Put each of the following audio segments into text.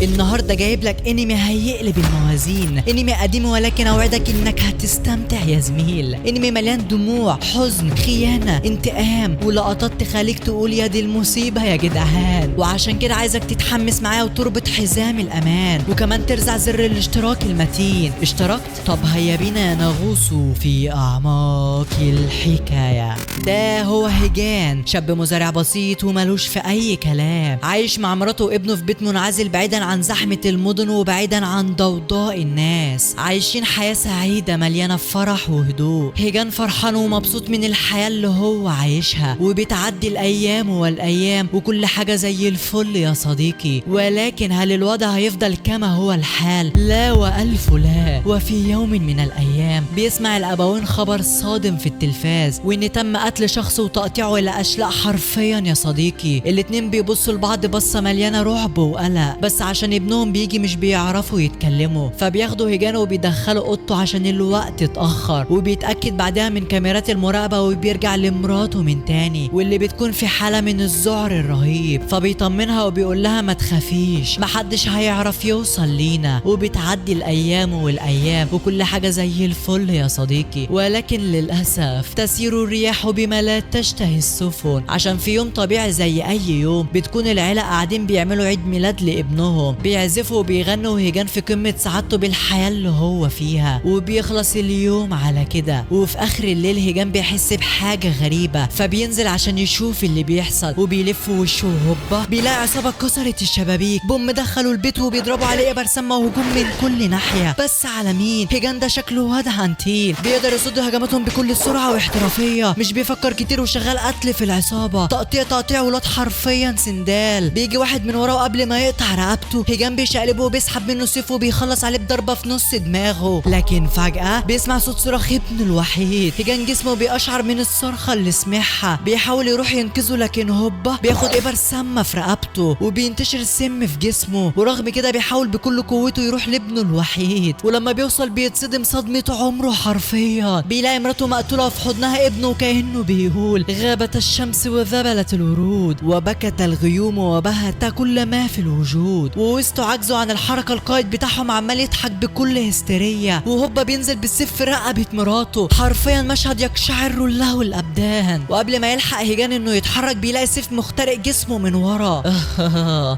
النهارده جايب لك انمي هيقلب الموازين، انمي قديم ولكن اوعدك انك هتستمتع يا زميل. انمي مليان دموع، حزن، خيانه، انتقام، ولقطات تخليك تقول يا دي المصيبه يا جدعان. وعشان كده عايزك تتحمس معايا وتربط حزام الامان، وكمان ترزع زر الاشتراك المتين. اشتركت؟ طب هيا بينا نغوص في اعماق الحكايه. ده هو هيجان، شاب مزارع بسيط وملوش في اي كلام، عايش مع مراته وابنه في بيت منعزل بعيدا عن زحمه المدن وبعيدا عن ضوضاء الناس. عايشين حياه سعيده مليانه فرح وهدوء. هيجان فرحان ومبسوط من الحياه اللي هو عايشها، وبتعدي الايام والايام وكل حاجه زي الفل يا صديقي. ولكن هل الوضع هيفضل كما هو الحال؟ لا والف لا. وفي يوم من الايام بيسمع الابوين خبر صادم في التلفاز، وان تم قتل شخص وتقطيعه الى اشلاء حرفيا يا صديقي. الاتنين بيبصوا لبعض بصه مليانه رعب وقلق، بس عشان ابنهم بيجي مش بيعرفوا يتكلموا، فبياخدوا هيجان وبيدخلوا اوضته عشان الوقت اتاخر. وبيتاكد بعدها من كاميرات المراقبه وبيرجع لمراته من تاني، واللي بتكون في حاله من الذعر الرهيب. فبيطمنها وبيقول لها ما تخافيش، محدش هيعرف يوصل لينا. وبتعدي الايام والايام وكل حاجه زي الفل يا صديقي. ولكن للاسف تسير الرياح بما لا تشتهي السفن، عشان في يوم طبيعي زي اي يوم بتكون العيله قاعدين بيعملوا عيد ميلاد لابنهم، بيعزفوا وبيغنوا وهيجان في قمه سعادته بالحياه اللي هو فيها. وبيخلص اليوم على كده، وفي اخر الليل هيجان بيحس بحاجه غريبه، فبينزل عشان يشوف اللي بيحصل. وبيلف وشه هوبا بيلاقي عصابه كسرت الشبابيك، بوم دخلوا البيت وبيضربوا عليه ابر سما وهجوم من كل ناحيه. بس على مين؟ هيجان ده شكله واد عنتيل، بيقدر يصد هجماتهم بكل سرعه واحترافيه، مش بيفكر كتير وشغال قتل في العصابه، تقطيع ولاد حرفيا سندال. بيجي واحد من وراه قبل ما يقطع رقبته، هيجان بيشقلبه وبيسحب منه سيفه وبيخلص عليه بضربه في نص دماغه. لكن فجاه بيسمع صوت صراخ ابنه الوحيد، هيجان جسمه بيقشعر من الصرخه اللي سمعها. بيحاول يروح ينقذه لكن هوبا بياخد ابر سامه في رقبته وبينتشر السم في جسمه. ورغم كده بيحاول بكل قوته يروح لابنه الوحيد، ولما بيوصل بيتصدم صدمه عمره حرفيا. بيلاقي مراته مقتوله في حضنها ابنه كأنه بيقول غابت الشمس وذبلت الورود وبكت الغيوم وبهت كل ما في الوجود. ووسطه عجزوا عن الحركه القائد بتاعهم عمال يضحك بكل هستيريا، وهوبا بينزل بالسيف في رقبه مراته. حرفيا مشهد يقشعر له الابدان. وقبل ما يلحق هيجان انه يتحرك بيلاقي السيف مخترق جسمه من ورا.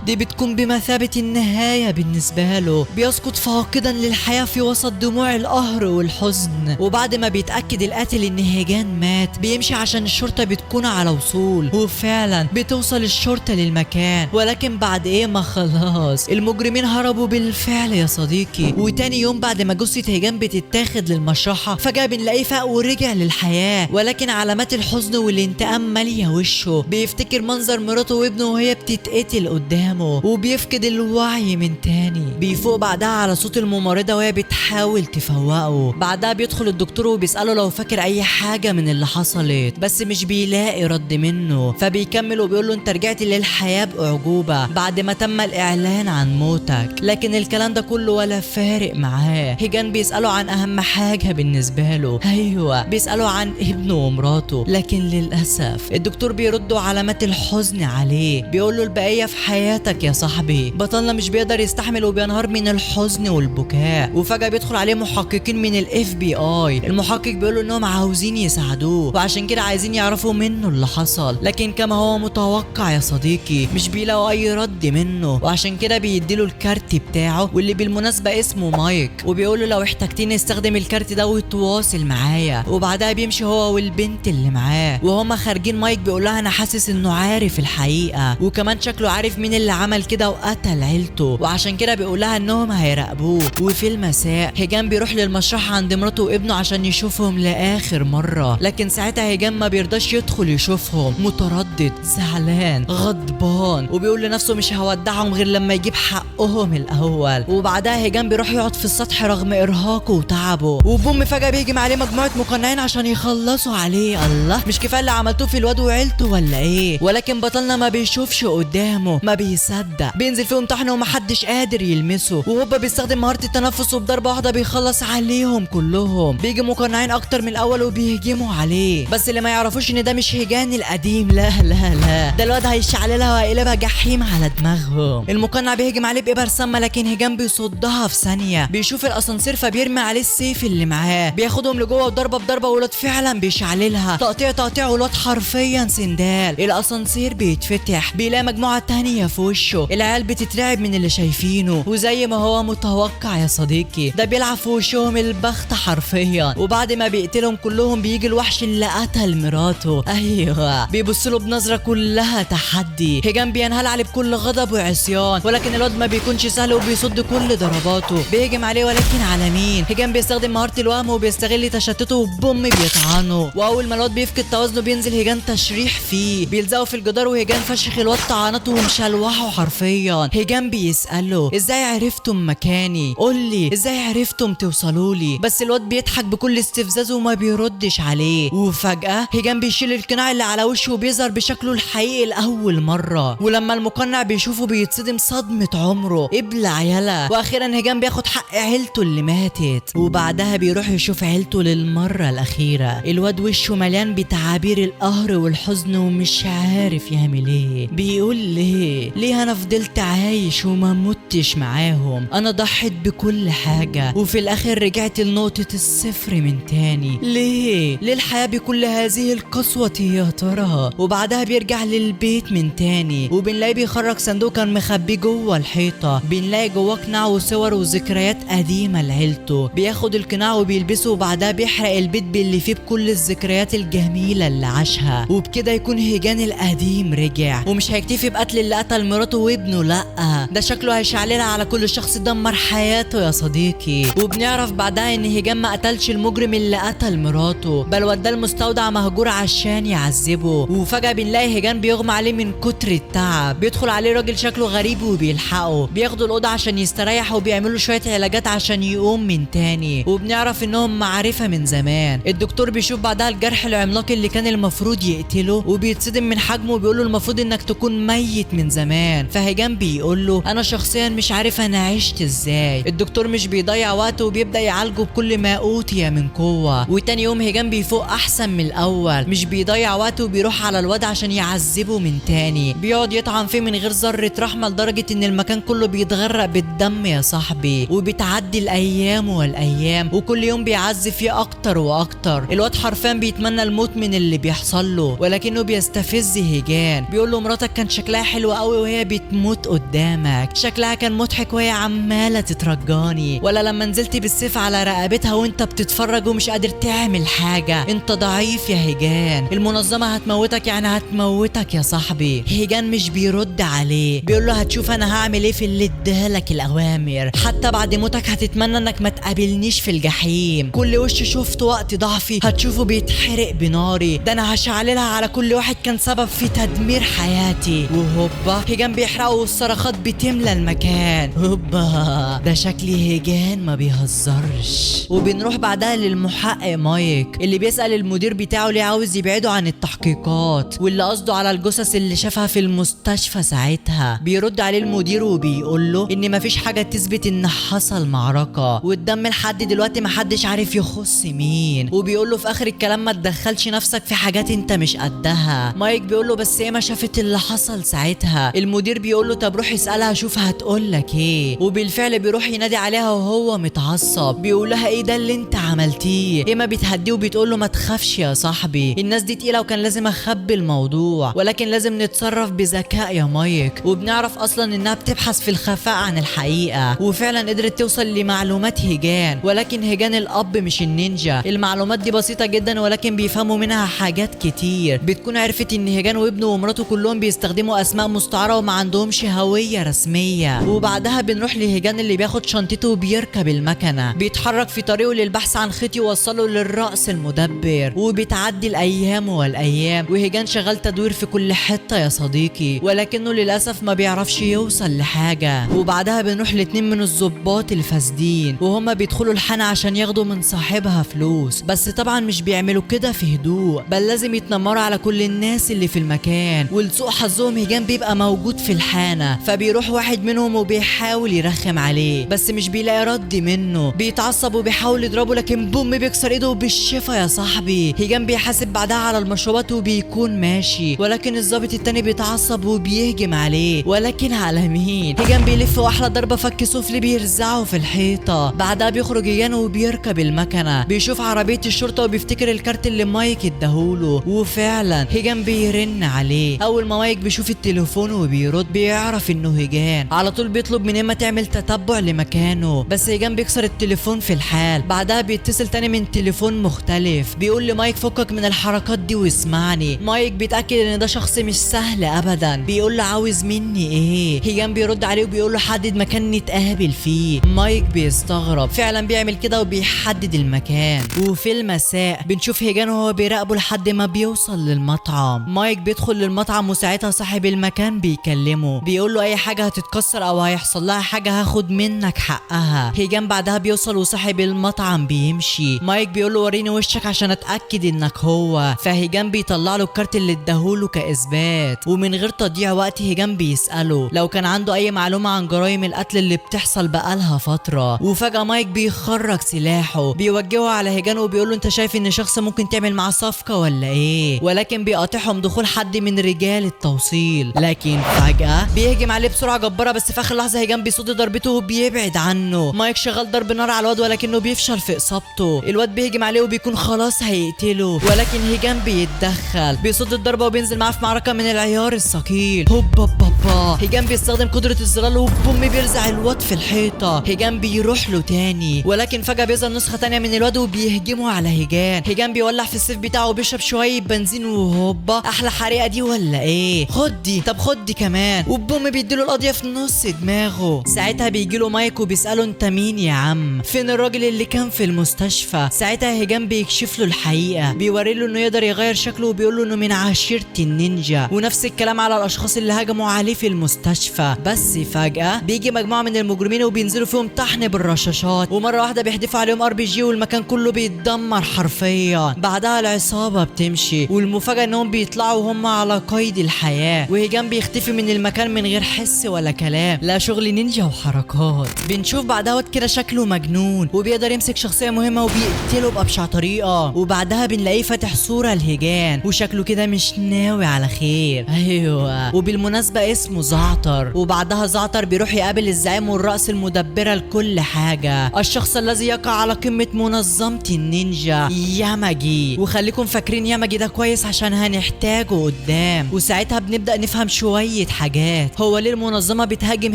دي بتكون بمثابه النهايه بالنسبه له. بيسقط فاقدا للحياه في وسط دموع القهر والحزن. وبعد ما بيتاكد القاتل ان هيجان مات بيمشي عشان الشرطه بتكون على وصول. وفعلا بتوصل الشرطه للمكان، ولكن بعد ايه ما خلاص المجرمين هربوا بالفعل يا صديقي. وتاني يوم بعد ما جثه هيجان بتتاخد للمشرحه فجاه بنلاقيه فاق ورجع للحياه، ولكن علامات الحزن والانتقام ماليه وشه. بيفتكر منظر مراته وابنه وهي بتتقتل قدامه وبيفقد الوعي من تاني. بيفوق بعدها على صوت الممرضه وهي بتحاول تفوقه. بعدها بيدخل الدكتور وبيساله لو فاكر اي حاجه من اللي حصلت، بس مش بيلاقي رد منه. فبيكمل وبيقول له انت رجعت للحياه باعجوبه بعد ما تم الاعلان عن موتك. لكن الكلام ده كله ولا فارق معاه. هيجان بيساله عن اهم حاجه بالنسبه له، ايوه بيساله عن ابنه ومراته. لكن للاسف الدكتور بيردوا علامات الحزن عليه. بيقول له البقيه في حياتك يا صاحبي. بطلنا مش بيقدر يستحمل وبينهار من الحزن والبكاء. وفجاه بيدخل عليه محققين من الاف بي اي. المحقق بيقول له انهم عاوزين يساعدوه وعشان كده عايزين يعرفوا منه اللي حصل. لكن كما هو متوقع يا صديقي مش بيلاقوا اي رد منه، وعشان كده بيديله الكارت بتاعه واللي بالمناسبه اسمه مايك. وبيقول له لو احتجتني استخدم الكارت ده وتواصل معايا. وبعدها بيمشي هو والبنت اللي معاه وهما خارجين. مايك بيقول لها انا حاسس انه عارف الحقيقه، وكمان شكله عارف مين اللي عمل كده وقتل عيلته، وعشان كده بيقول لها انهم هيراقبوه. وفي المساء هيجان بيروح للمشرحه عند مراته وابنه عشان يشوفهم لاخر مره. لكن ساعتها هيجان ما بيرضاش يدخل يشوفهم، متردد زعلان غضبان، وبيقول لنفسه مش هودعهم غير لما يجيب حقهم الاول. وبعدها هيجان بيروح يقعد في السطح رغم ارهاقه وتعبه. وبوم فجاه بيهجم عليه مجموعه مقنعين عشان يخلصوا عليه. الله، مش كفايه اللي عملتوه في الواد وعيلته ولا ايه؟ ولكن بطلنا ما بيشوفش قدامه، ما بيصدق. بينزل فيهم طحن ومحدش قادر يلمسه. وهوبا بيستخدم مهاره التنفس وبضربه واحده بيخلص عليهم كلهم. بيجي مقنعين اكتر من الاول وبيهجموا عليه، بس اللي ما يعرفوش ان ده مش هيجان القديم، لا لا لا، ده الواد هيشعللها وهيقلبها جحيم على دماغهم. المقنع بيهجم عليه بإبر سامة لكن هيجان بيصدها في ثانية. بيشوف الاسانسير فبيرمي عليه السيف اللي معاه، بياخدهم لجوه وضربه بضربه والواد فعلا بيشعللها تقطيع والواد حرفيا سندال. الاسانسير بيتفتح بيلاقي مجموعه تانية في وشه، العيال بتترعب من اللي شايفينه وزي ما هو متوقع يا صديقي ده بيلعب في وشهم البخت حرفيا. وبعد ما بيقتلهم كلهم بيجي الوحش اللي قتل مراته، ايوه بيبص له بنظره كلها تحدي. هيجان بينهال عليه بكل غضب وعصيان، ولكن الواد ما بيكونش سهل وبيصد كل ضرباته. بيهجم عليه ولكن على مين؟ هيجان بيستخدم مهارة الوهم وبيستغل تشتته وبوم بيطعنه. واول ما الواد بيفقد توازنه بينزل هيجان تشريح فيه، بيلزقه في الجدار وهيجان فشخ الواد طعنته ومشلوحه حرفيا. هيجان بيسأله ازاي عرفتم مكاني؟ قولي ازاي عرفتم توصلوا لي؟ بس الواد بيضحك بكل استفزاز وما بيردش عليه. وفجأة هيجان بيشيل القناع اللي على وشه وبيظهر بشكله الحقيقي لأول مرة، ولما المقنع بيشوفه بيتصدم صدمة عمره. ابلع يلا. واخيرا هيجان بياخد حق عيلته اللي ماتت، وبعدها بيروح يشوف عيلته للمرة الأخيرة. الواد وشه مليان بتعابير القهر والحزن ومش عارف يعمل ايه. بيقول ليه انا فضلت عايش وما متش معاهم؟ انا ضحيت بكل حاجة وفي الاخر رجعت لنقطة الصفر من تاني. ليه الحياة بكل هذه القسوة يا ترى؟ وبعدها بيرجع للبيت من تاني وبنلاقيه بيخرج صندوق كان مخبيه جوه الحيطة. بنلاقي جواه قناع وصور وذكريات قديمة لعيلته. بياخد القناع وبيلبسه وبعدها بيحرق البيت باللي فيه بكل الذكريات الجميلة اللي عاشها. وبكده يكون هيجان القديم رجع ومش هيكتفي بقتل اللي قتل مراته وابنه، لا ده شكله هيشعللها على كل شخص دمر حياته يا صديقي. وبنعرف بعدها ان هيجان ما قتلش المجرم اللي قتل مراته، بل وداه المستودع مهجور عشان يعذبه. وفجأة بنلاقي هيجان بيغمى عليه من كتر التعب. بيدخل عليه راجل شكله غريب وبيلحقه، بياخدوا الأوضة عشان يستريح وبيعملوا شوية علاجات عشان يقوم من تاني. وبنعرف انهم معرفة من زمان. الدكتور بيشوف بعدها الجرح العملاق اللي كان المفروض يقتله وبيتصدم من حجمه وبيقوله المفروض انك تكون ميت من زمان. فهيجان بيقوله انا شخصيا مش عارف انا عشت ازاي. الدكتور مش بيضيع وقته وبيبدأ يعالجه بكل ما اوتي من قوة. وتاني يوم هيجان بيفوق احسن من الاول، مش بيضيع وقته وبيروح على الواد عشان يعذبه من تاني. بيقعد يطعن فيه من غير ذرة رحمة لدرجة ان المكان كله بيتغرق بالدم يا صاحبي. وبتعدي الايام والايام وكل يوم بيعذب فيه اكتر واكتر. الواد حرفيا بيتمنى الموت من اللي بيحصل له، ولكنه بيستفز هيجان. بيقول له مراتك كان شكلها حلو قوي وهي بتموت قدامك، شكلها كان مضحك وهي عمالة تترجاني، ولا لما نزلت بالسيف على رقبتها وانت بتتفرج ومش قادر تعمل حاجة. انت ضعيف يا هيجان، المنظمة هتموتك يعني هتموتك يا صاحبي. هيجان مش بيرد عليه، بيقول له هتشوف انا هعمل ايه في اللي ادالك الاوامر. حتى بعد موتك هتتمنى انك ما تقابلنيش في الجحيم. كل وش شفته وقت ضعفي هتشوفه بيتحرق بناري، ده انا هشعللها على كل واحد كان سبب في تدمير حياتي. وهوبا هيجان بيحرقه والصرخات بتملى المكان. هوبا ده شكلي هيجان ما بيهزرش. وبنروح بعدها للمحقق مايك اللي بيسأل المدير بتاعه ليه عاوز يبعده عن التحقيقات، واللي قصده على الجثث اللي شافها في المستشفى ساعتها. بيرد عليه المدير وبيقول له ان مفيش حاجة تثبت ان حصل معركة، والدم لحد دلوقتي محدش عارف يخص مين. وبيقول له في اخر الكلام ما تدخلش نفسك في حاجات انت مش قدها. مايك بيقول له بس هي ما شافت اللي حصل ساعتها. المدير بيقول له طب روح اسالها شوف هتقول لك ايه. وبالفعل بيروح ينادي عليها وهو متعصب، بيقول لها ايه ده اللي انت عملتيه؟ هي ما بتهديه وبتقول له ما تخافش يا صاحبي، الناس دي تقيله وكان لازم اخبي الموضوع، ولكن لازم نتصرف بذكاء يا مايك. وبنعرف اصلا انها بتبحث في الخفاء عن الحقيقه، وفعلا قدرت توصل لمعلومات هيجان. ولكن هيجان الاب مش النينجا، المعلومات دي بسيطه جدا ولكن بيفهموا منها حاجات كتير. بتكون عرفت ان هيجان وابنه ومراته كلهم بيستخدموا اسماء مستعاره وما عندهمش هويه رسميه. وبعدها بنروح لهيجان اللي بياخد شنطته وبيركب المكنه، بيتحرك في طريقه للبحث عن خيط يوصله للرأس المدبر. وبتعدي الايام والايام وهيجان شغال تدوير في كل حته يا صديقي، ولكنه للاسف ما بيعرفش يوصل لحاجه. وبعدها بنروح لاتنين من الضباط الفاسدين وهما بيدخلوا الحانه عشان ياخدوا من صاحبها فلوس، بس طبعا مش بيعملوا كده في هدوء، بل لازم يتنمروا على كل الناس اللي في المكان. ولسوء حظهم هيجان بيبقى موجود في الحانه، فبيروح واحد منهم وبيحاول يرخم عليه بس مش بيلاقي رد منه. بيتعصب وبيحاول يضربه لكن بوم بيكسر ايده بالشفا يا صاحبي. هيجان بيحاسب بعدها على المشروبات وبيكون ماشي، ولكن الضابط التاني بيتعصب وبيهجم عليه، ولكن على على مين. هيجان بيلف واحلى ضربه فك سفلي بيرزعه في الحيطه. بعدها بيخرج هيجان وبيركب المكنه، بيشوف عربيه الشرطه وبيفتكر الكارت اللي مايك اداهوله، وفعلا هيجان بيرن عليه. اول ما مايك بيشوف التليفون وبيرد بيعرف انه هيجان. على طول بيطلب من اما تعمل تتبع لمكانه، بس هيجان بيكسر التليفون في الحال. بعدها بيتصل تاني من تليفون مختلف، بيقول لمايك فكك من الحركات دي واسمعني. مايك بيتاكد ان ده شخص مش سهل ابدا، بيقول له عاوز مني ايه. هيجان بيرد عليه وبيقول له حدد مكان نتقابل فيه. مايك بيستغرب، فعلا بيعمل كده وبيحدد المكان. وفي المساء بنشوف هيجان وهو بيراقبه لحد ما بيوصل للمطعم. مايك بيدخل للمطعم وساعتها صاحب المكان بيكلمه، بيقول له اي حاجه هتتكسر او هيحصل لها حاجه هاخد منك حقها. هيجان بعدها بيوصل وصاحب المطعم بيمشي. مايك بيقول له وريني وشك عشان اتاكد انك هو. فهيجان بيطلع له الكارت اللي اداهوله كاثبات، ومن غير تضييع وقت هيجان بيساله لو كان عنده اي معلومه عن جرائم القتل اللي بتحصل بقالها فتره. وفجاه مايك بيخرج سلاحه بيوجهه على هيجان وبيقول له انت شايف ان شخص ممكن تعمل معاه صفقه ولا ايه؟ ولكن بيقاطعهم دخول حد من رجال التوصيل. لكن فجاه بيهجم عليه بسرعه جباره، بس في اخر لحظه هيجان بيصد ضربته وبيبعد عنه. مايك شغال ضرب نار على الواد ولكنه بيفشل في اصابته. الواد بيهجم عليه وبيكون خلاص هيقتله، ولكن هيجان بيتدخل بيصد الضربه وبينزل معاه في معركه من العيار الثقيل. هوبا بابا هيجان بيستخدم قدره الظلال وبوم بيرزع الواد في الحيطه. هيجان بيروح له تاني، ولكن فجاه بيظهر نسخه تانيه من الواد وبيهجموا على هيجان. هيجان بيولع في السيف بتاعه وبيشرب شويه بنزين، وهوبا احلى حريقه دي ولا ايه؟ خد دي، طب خد دي كمان، وبوم بيديله القضيه في نص دماغه. ساعتها بيجيله مايك وبيساله انت مين يا عم؟ فين الراجل اللي كان في المستشفى؟ ساعتها هيجان بيكشف له الحقيقه، بيوري له انه يقدر يغير شكله وبيقول له انه من عشيره النينجا، ونفس الكلام على الاشخاص اللي هجموا عليه في المستشفى. بس فجاه بيجي مجموعه من المجرمين وبينزلوا فيهم طحن بالرشاشات، ومره واحده بيحدفوا عليهم RPG والمكان كله بيتدمر حرفيا. بعدها العصابه بتمشي، والمفاجاه انهم بيطلعوا وهم على قيد الحياه، وهيجان بيختفي من المكان من غير حس ولا كلام، لا شغل نينجا وحركات. بنشوف بعدها واد كده شكله مجنون وبيقدر يمسك شخصيه مهمه وبيقتله بابشع طريقه. وبعدها بنلاقيه فاتح صوره لهيجان وشكله كده مش ناوي على خير. ايوه، وبالمناسبه اسمه زعتر. وبعدها زعتر بيروح يقابل الزعيم والرأس المدبره لكل حاجه، الشخص الذي يقع على قمه منظمه النينجا ياماجي. وخليكم فاكرين ياماجي ده كويس عشان هنحتاجه قدام. وساعتها بنبدأ نفهم شويه حاجات، هو ليه المنظمه بتهاجم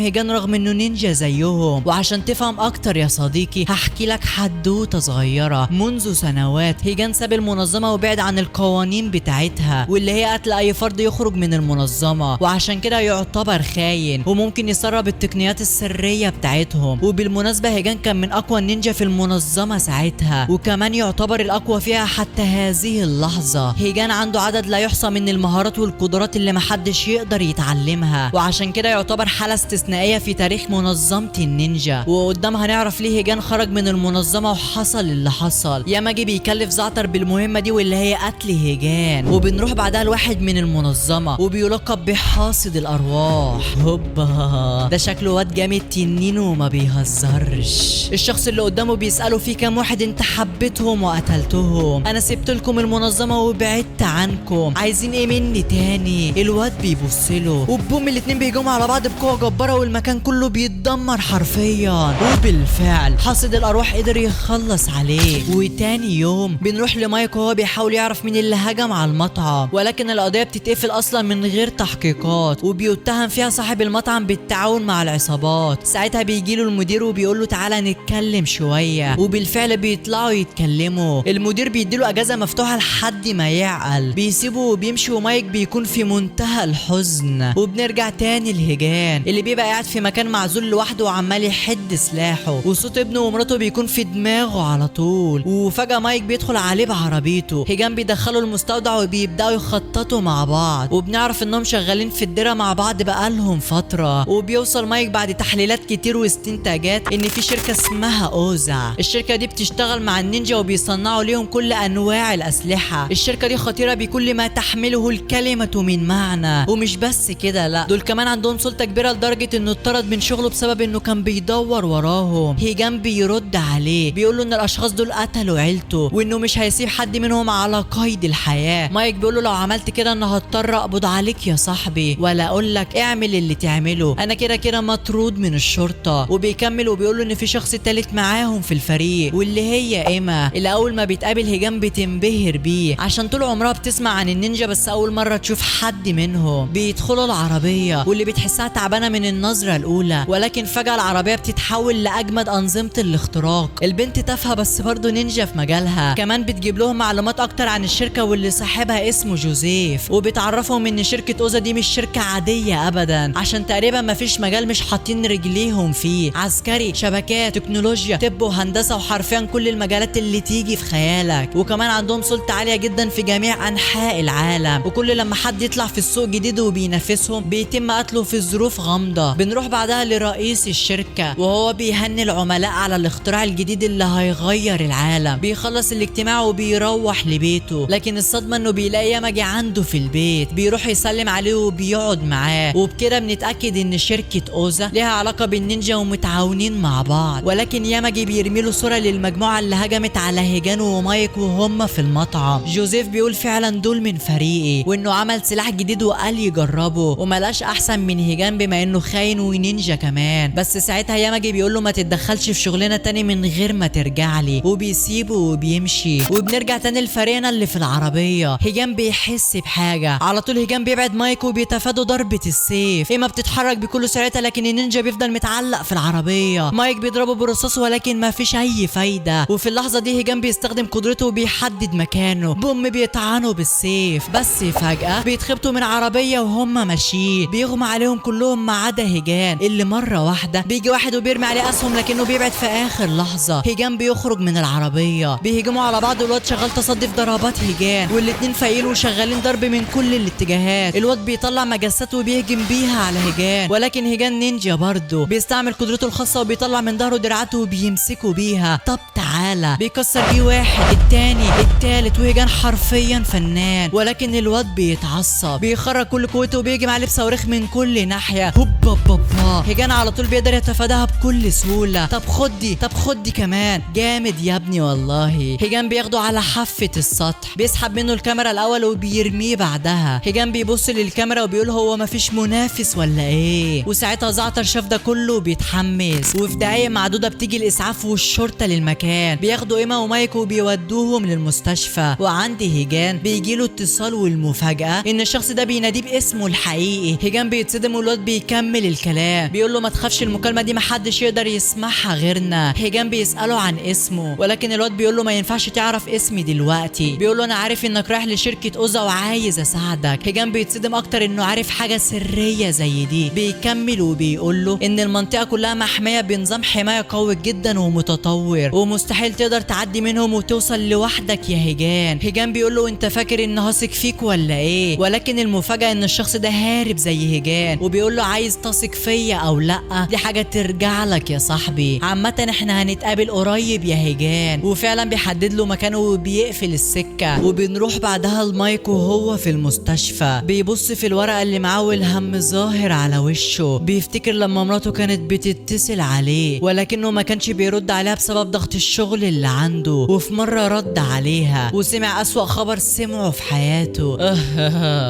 هيجان رغم انه نينجا زيهم. وعشان تفهم اكتر يا صديقي هحكي لك حدوته صغيره. منذ سنوات هيجان ساب المنظمه وبعد عن القوانين بتاعتها، واللي هي قتل اي فرد يخرج من المنظمه، وعشان كده يعتبر خاين وممكن يسرب التقنيات السريه بتاعتهم. وبالمناسبه هيجان كان من اقوى النينجا في المنظمه ساعتها، وكمان يعتبر الاقوى فيها حتى هذه اللحظه. هيجان عنده عدد لا يحصى من المهارات والقدرات اللي محدش يقدر يتعلمها، وعشان كده يعتبر حاله استثنائيه في تاريخ منظمه النينجا. وقدام هنعرف ليه هيجان خرج من المنظمه وحصل اللي حصل. ياماجي بيكلف زعتر بالمهمه دي واللي هي قتل هيجان، وبنروح بعدها لواحد من المنظمه وبيلقب بحاصد الارواح. هوبا ده شكله واد جامد تنين وما بيهزرش. الشخص اللي قدامه بيساله في كام واحد انت حبيتهم وقتلتهم؟ انا سبت لكم المنظمه وبعدت عنكم، عايزين ايه مني تاني؟ الواد بيبص له وبوم الاتنين بيجوا على بعض بقوه جباره والمكان كله بيتدمر حرفيا. وبالفعل حاصد الارواح قدر يخلص عليه. وتاني يوم بنروح لمايك وهو بيحاول يعرف مين اللي هجم على المطعم، ولكن القضيه بتتقفل اصلا من غير تحقيقات، وبيتهم فيها صاحب المطعم بالتعاون مع العصابات. ساعتها بيجيله المدير وبيقول له تعالى نتكلم شويه، وبالفعل بيطلعوا يتكلموا. المدير بيديله اجازه مفتوحه لحد ما يعقل، بيسيبه وبيمشي، ومايك بيكون في منتهى الحزن. وبنرجع تاني لهيجان اللي بيبقى قاعد في مكان معزول لوحده وعمال يحد سلاحه، وصوت ابنه ومراته بيكون في دماغه على طول. وفجاه مايك بيدخل عليه بعربيته، هيجان بيدخله المستودع وبيبداوا يخططوا مع بعض، وبنعرف انهم شغالين في الديره مع بعض بقالهم فتره. وبيوصل مايك بعد تحليلات كتير واستنتاجات ان في شركه اسمها اوزا. الشركه دي بتشتغل مع النينجا وبيصنعوا ليهم كل انواع الاسلحه. الشركه دي خطيره بكل ما تحمله الكلمه من معنى. ومش بس كده، لا دول كمان عندهم سلطه كبيره لدرجه انه اتطرد من شغله بسبب انه كان بيدور وراهم. هيجان بيرد عليه بيقول له ان الاشخاص دول قتلوا عيلته وانه مش هيسيب حد منهم على قيد الحياه. مايك بيقول له لو عملت كده انا هضطر اقبض عليك يا صاحبي، ولا اقول لك اعمل اللي اللي تعمله، انا كده كده مطرود من الشرطه. وبيكمل وبيقول له ان في شخص تالت معاهم في الفريق واللي هي ايما، اللي اول ما بيتقابل هيجان بتنبهر بيه عشان طول عمرها بتسمع عن النينجا بس اول مره تشوف حد منهم. بيدخلوا العربيه واللي بتحسها تعبانه من النظره الاولى، ولكن فجاه العربيه بتتحول لاجمد انظمه الاختراق. البنت تافهه بس برضه نينجا في مجالها، كمان بتجيب لهم معلومات اكتر عن الشركه واللي صاحبها اسمه جوزيف، وبتعرفهم ان شركه اوزا دي مش شركه عاديه ابدا عشان تقريبا ما فيش مجال مش حاطين رجليهم فيه، عسكري، شبكات، تكنولوجيا، طب وهندسه، وحرفيا كل المجالات اللي تيجي في خيالك. وكمان عندهم سلطه عاليه جدا في جميع انحاء العالم، وكل لما حد يطلع في السوق جديد وبينافسهم بيتم قتله في ظروف غامضه. بنروح بعدها لرئيس الشركه وهو بيهني العملاء على الاختراع الجديد اللي هيغير العالم. بيخلص الاجتماع وبيروح لبيته، لكن الصدمه انه بيلاقي ياماجي عنده في البيت. بيروح يسلم عليه وبيقعد معاه، وبكده بنتاكد ان شركه اوزا ليها علاقه بالنينجا ومتعاونين مع بعض. ولكن ياماجي بيرمي له صوره للمجموعه اللي هجمت على هيجان ومايك وهم في المطعم. جوزيف بيقول فعلا دول من فريقي، وانه عمل سلاح جديد وقال يجربه، وملاش احسن من هيجان بما انه خاين ونينجا كمان. بس ساعتها ياماجي بيقول له ما تتدخلش في شغلنا تاني من غير ما ترجع لي، وبيسيبه وبيمشي. وبنرجع تاني لفريقنا اللي في العربيه. هيجان بيحس بحاجه على طول، هيجان بيبعد مايك وبيتفادوا ضربه السيف. ايما بتتحرك بكل سرعتها لكن النينجا بيفضل متعلق في العربيه. مايك بيضربه بالرصاص ولكن ما فيش اي فايده، وفي اللحظه دي هيجان بيستخدم قدرته وبيحدد مكانه. بوم بيطعنوا بالسيف، بس فجاه بيتخبطوا من عربيه وهم ماشيين، بيغمى عليهم كلهم ما عدا هيجان اللي مره واحده بيجي واحد وبيرمي عليه اسهم لكنه بيبعد في اخر لحظه. هيجان بيخرج من العربيه، بيهجموا على بعض والواد شغال تصدي في ضربات هيجان، والاتنين فايقين وشغالين ضرب من كل الاتجاهات. الواد بيطلع مجسات وبيهجم بيها على هيجان، ولكن هيجان نينجا برضه بيستعمل قدرته الخاصه وبيطلع من ظهره دراعاته وبيمسكوا بيها. طب تعالى، بيكسر بيه واحد، التاني، التالت، وهيجان حرفيا فنان. ولكن الواد بيتعصب، بيخرج كل قوته وبيهجم عليه بصواريخ من كل ناحيه. هوبا بابا، هيجان على طول بيقدر يتفاداها بكل سهوله. طب خدي، طب خدي كمان، جامد يا ابني والله. هيجان بياخده على حافه السطح، بيسحب منه الكاميرا الاول وبيرميه بعدها. هيجان بيبص للكاميرا وبيقول هو مفيش منافس ولا ايه؟ وساعتها زعتر شاف ده كله وبيتحمس، وفي دقايق معدوده بتيجي الاسعاف والشرطه للمكان. بياخدوا ايما ومايك وبيودوهم للمستشفى. وعند هيجان بيجيله اتصال والمفاجاه ان الشخص ده بيناديه باسمه الحقيقي. هيجان بيتصدم والواد بيكمل الكلام، بيقول له ما تخافش المكالمه دي محدش يقدر يسمعها غيرنا. هيجان بيساله عن اسمه، ولكن الواد بيقول له ما ينفعش تعرف اسمي دلوقتي. بيقول له انا عارف انك رايح لشركه اوزا وعايز اساعدك. هيجان بيتصدم اكتر انه عارف حاجه سريه زي دي. بيكمل وبيقول له ان المنطقه كلها محميه بنظام حمايه قوي جدا ومتطور، ومستحيل تقدر تعدي منهم وتوصل لوحدك يا هيجان. هيجان بيقول له انت فاكر ان هثق فيك ولا ايه؟ ولكن المفاجاه ان الشخص ده هارب زي هيجان، وبيقول له عايز تثق فيا او لا دي حاجه ترجع لك يا صاحبي، عامه احنا هنتقابل قريب يا هيجان. وفعلا بيحدد له مكانه وبيقفل السكه. وبنروح بعدها لمايك وهو في المستشفى، بيبص في الورقه اللي معاه والهم ظاهر على وشه. بيفتكر لما مراته كانت بتتصل عليه ولكنه ما كانش بيرد عليها بسبب ضغط الشغل اللي عنده، وفي مره رد عليها وسمع اسوأ خبر سمعه في حياته.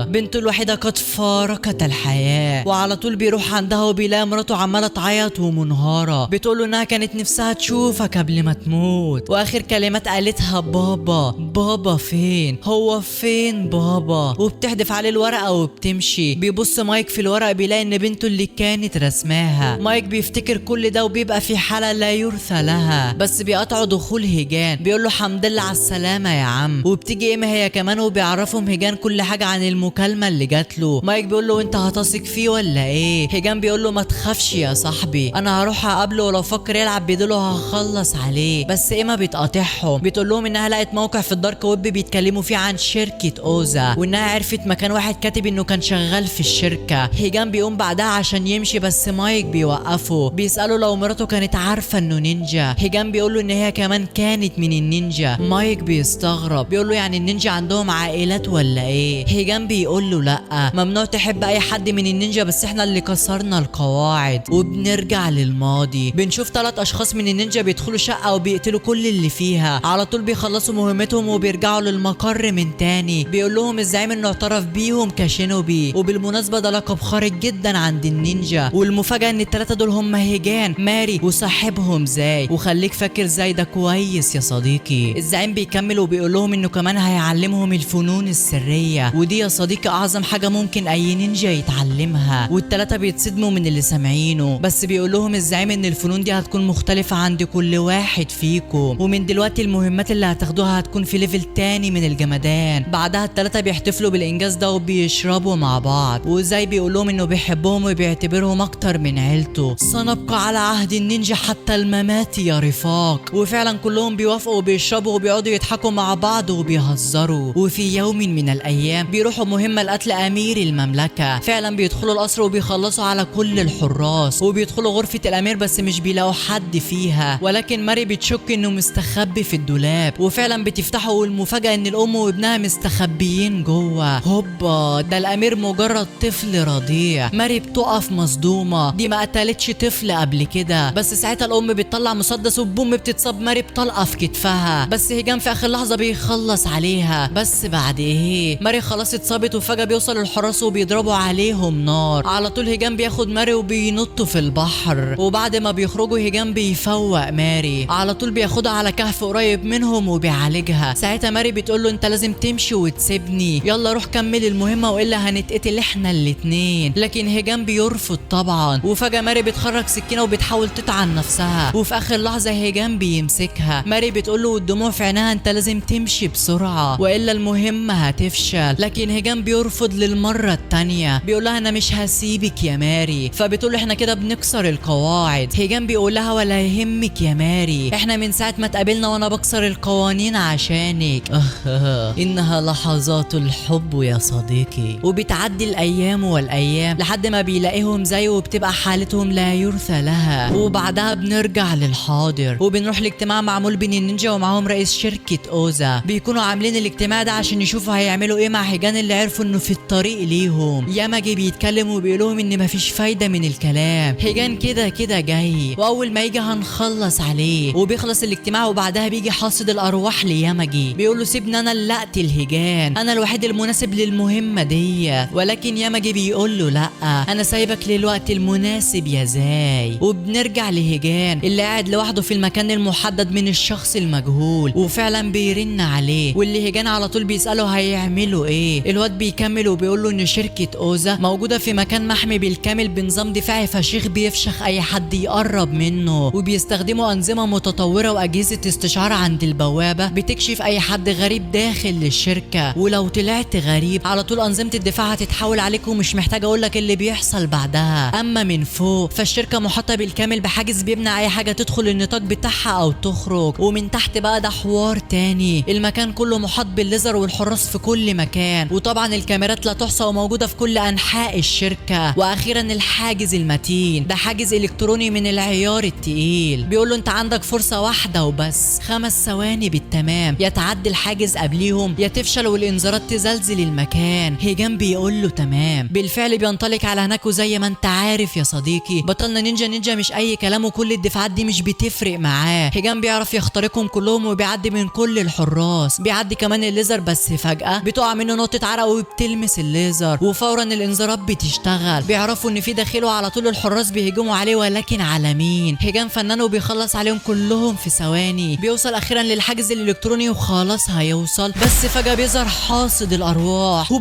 بنته الوحيده قد فارقت الحياه. وعلى طول بيروح عندها وبيلاقي مراته عماله تعيط ومنهاره، بتقول له انها كانت نفسها تشوفك قبل ما تموت، واخر كلمات قالتها بابا. بابا فين؟ هو فين بابا؟ وبتحدف عليه الورقه وبتمشي. بيبص مايك في الورقه بيلاقي ان بنته اللي كانت رسماها. مايك بيفتكر كل ده وبيبقى في حاله لا يرثى لها، بس بيقطعوا دخول هيجان. بيقول له حمد لله على السلامه يا عم. وبتيجي ايما هي كمان وبيعرفهم هيجان كل حاجه عن المكالمه اللي جات له. مايك بيقول له انت هتثق فيه ولا ايه؟ هيجان بيقول له ما تخافش يا صاحبي، انا هروح اقابله ولو فكر يلعب بدوله هخلص عليه. بس ايما بتقاطعهم، بتقول لهم انها لقت موقع في الدارك ويب بيتكلموا فيه عن شركه اوزا، وانها عرفت مكان واحد كاتب انه كان شغال في الشركه. هيجان بيقوم بعدها عشان يمشي بس مايك بيوقفه، بيساله لو مراته كانت عارفه انه نينجا. هيجان بيقول له ان هي كمان كانت من النينجا. مايك بيستغرب، بيقول له يعني النينجا عندهم عائلات ولا ايه؟ هيجان بيقول له لا، ممنوع تحب اي حد من النينجا بس احنا اللي كسرنا القواعد. وبنرجع للماضي، بنشوف 3 اشخاص من النينجا بيدخلوا شقه وبيقتلوا كل اللي فيها. على طول بيخلصوا مهمتهم وبيرجعوا للمقر من تاني. بيقول لهم الزعيم انه اعترف بيهم كشينوبي، وبالمناسبه ده لقب خارج جامد جدا عند النينجا. والمفاجأة ان التلاتة دول هم هيجان، ماري، وصاحبهم زاي. وخليك فاكر زاي ده كويس يا صديقي. الزعيم بيكمل وبيقول لهم انه كمان هيعلمهم الفنون السرية، ودي يا صديقي اعظم حاجة ممكن اي نينجا يتعلمها. والتلاتة بيتصدموا من اللي سامعينه، بس بيقول لهم الزعيم ان الفنون دي هتكون مختلفة عند كل واحد فيكم، ومن دلوقتي المهمات اللي هتاخدوها هتكون في ليفل تاني من الجمدان. بعدها التلاتة بيحتفلوا بالانجاز ده وبيشربوا مع بعض، وزي بيقول لهم انه بيحبهم وبيعتبرهم اكتر من عيلته. سنبقى على عهد النينجا حتى الممات يا رفاق. وفعلا كلهم بيوافقوا وبيشربوا وبيقعدوا يضحكوا مع بعض وبيهزروا. وفي يوم من الايام بيروحوا مهمة لقتل امير المملكة. فعلا بيدخلوا القصر وبيخلصوا على كل الحراس، وبيدخلوا غرفة الامير بس مش بيلاقوا حد فيها، ولكن ماري بتشك انه مستخبي في الدولاب. وفعلا بتفتحه والمفاجأة ان الام وابنها مستخبيين جوه. هوبا، ده الامير مجرد طفل رضيع. ماري بتقف مصدومة، دي ما قتلتش طفل قبل كده. بس ساعتها الام بتطلع مسدس وبوم بتصاب ماري بطلقة في كتفها، بس هيجان في اخر لحظة بيخلص عليها. بس بعد ايه، ماري خلاص اتصابت، وفجأة بيوصل الحراس وبيضربوا عليهم نار. على طول هيجان بياخد ماري وبينطوا في البحر، وبعد ما بيخرجوا هيجان بيفوق ماري. على طول بياخدها على كهف قريب منهم وبيعالجها. ساعتها ماري بتقول له انت لازم تمشي وتسيبني، يلا روح كمل المهمة والا هنتقتل احنا الاتنين. لكن هيجان بيرفض طبعا. وفجأة ماري بتخرج سكينة وبتحاول تطعن نفسها، وفي اخر لحظة هيجان بيمسكها. ماري بتقول له والدموع في عينها انت لازم تمشي بسرعة والا المهمة هتفشل. لكن هيجان بيرفض للمرة التانية، بيقول لها انا مش هسيبك يا ماري. فبتقول له احنا كده بنكسر القواعد. هيجان بيقول لها ولا يهمك يا ماري، احنا من ساعة ما اتقابلنا وانا بكسر القوانين عشانك. انها لحظات الحب يا صديقي. وبتعدي الايام والايام لحد ما بيلاقيهم زيه، وبتبقى حالتهم لا يرثى لها. وبعدها بنرجع للحاضر وبنروح لاجتماع معمول بين النينجا ومعاهم رئيس شركة اوزا. بيكونوا عاملين الاجتماع ده عشان يشوفوا هيعملوا ايه مع هيجان اللي عرفوا انه في الطريق ليهم. ياماجي بيتكلم وبيقول لهم ان مفيش فايدة من الكلام، هيجان كده كده جاي، واول ما يجي هنخلص عليه. وبيخلص الاجتماع وبعدها بيجي حاصد الارواح لياماجي، بيقول له سيبني انا اللي اقتل هيجان، انا الوحيد المناسب للمهمة دي. ولكن ياماجي بيقول له لا، انا سايبك للوقت المناسب يا زاي. وبنرجع لهيجان اللي قاعد لوحده في المكان المحدد من الشخص المجهول، وفعلا بيرن عليه. واللي هيجان على طول بيسأله هيعملوا ايه. الواد بيكمل وبيقول له ان شركة اوزا موجودة في مكان محمي بالكامل بنظام دفاعي فشيخ بيفشخ اي حد يقرب منه، وبيستخدموا انظمة متطورة واجهزة استشعار عند البوابة بتكشف اي حد غريب داخل للشركة. ولو طلعت غريب على طول انظمة الدفاع هتتحول عليك، ومش محتاج اقول لك اللي بيحصل بعدها. اما من فوق فالشركة محاطة بالكامل بحاجز بيمنع اي حاجة تدخل النطاق بتاعها او تخرج. ومن تحت بقى ده حوار تاني، المكان كله محاط بالليزر والحراس في كل مكان، وطبعا الكاميرات لا تحصى وموجودة في كل انحاء الشركة. واخيرا الحاجز المتين، ده حاجز الكتروني من العيار التقيل. بيقول له انت عندك فرصة واحدة وبس، 5 ثواني بالتمام، يا تعدي الحاجز قبليهم يا تفشل والانذارات تزلزل المكان. هيجان بيقول له تمام. بالفعل بينطلق على هناك، وزي ما انت عارف يا صديقي بطلنا نينجا مش اي كلام، وكل الدفاعات دي مش بتفرق معاه. هيجان بيعرف يخترقهم كلهم وبيعدي من كل الحراس، بيعدي كمان الليزر. بس فجأة بتقع منه نقطة عرق وبتلمس الليزر، وفورا الانذارات بتشتغل. بيعرفوا ان في داخله على طول الحراس بيهجموا عليه، ولكن على مين؟ هيجان فنان وبيخلص عليهم كلهم في ثواني. بيوصل اخيرا للحاجز الالكتروني وخلاص هيوصل، بس فجأة بيظهر حاصد الارواح.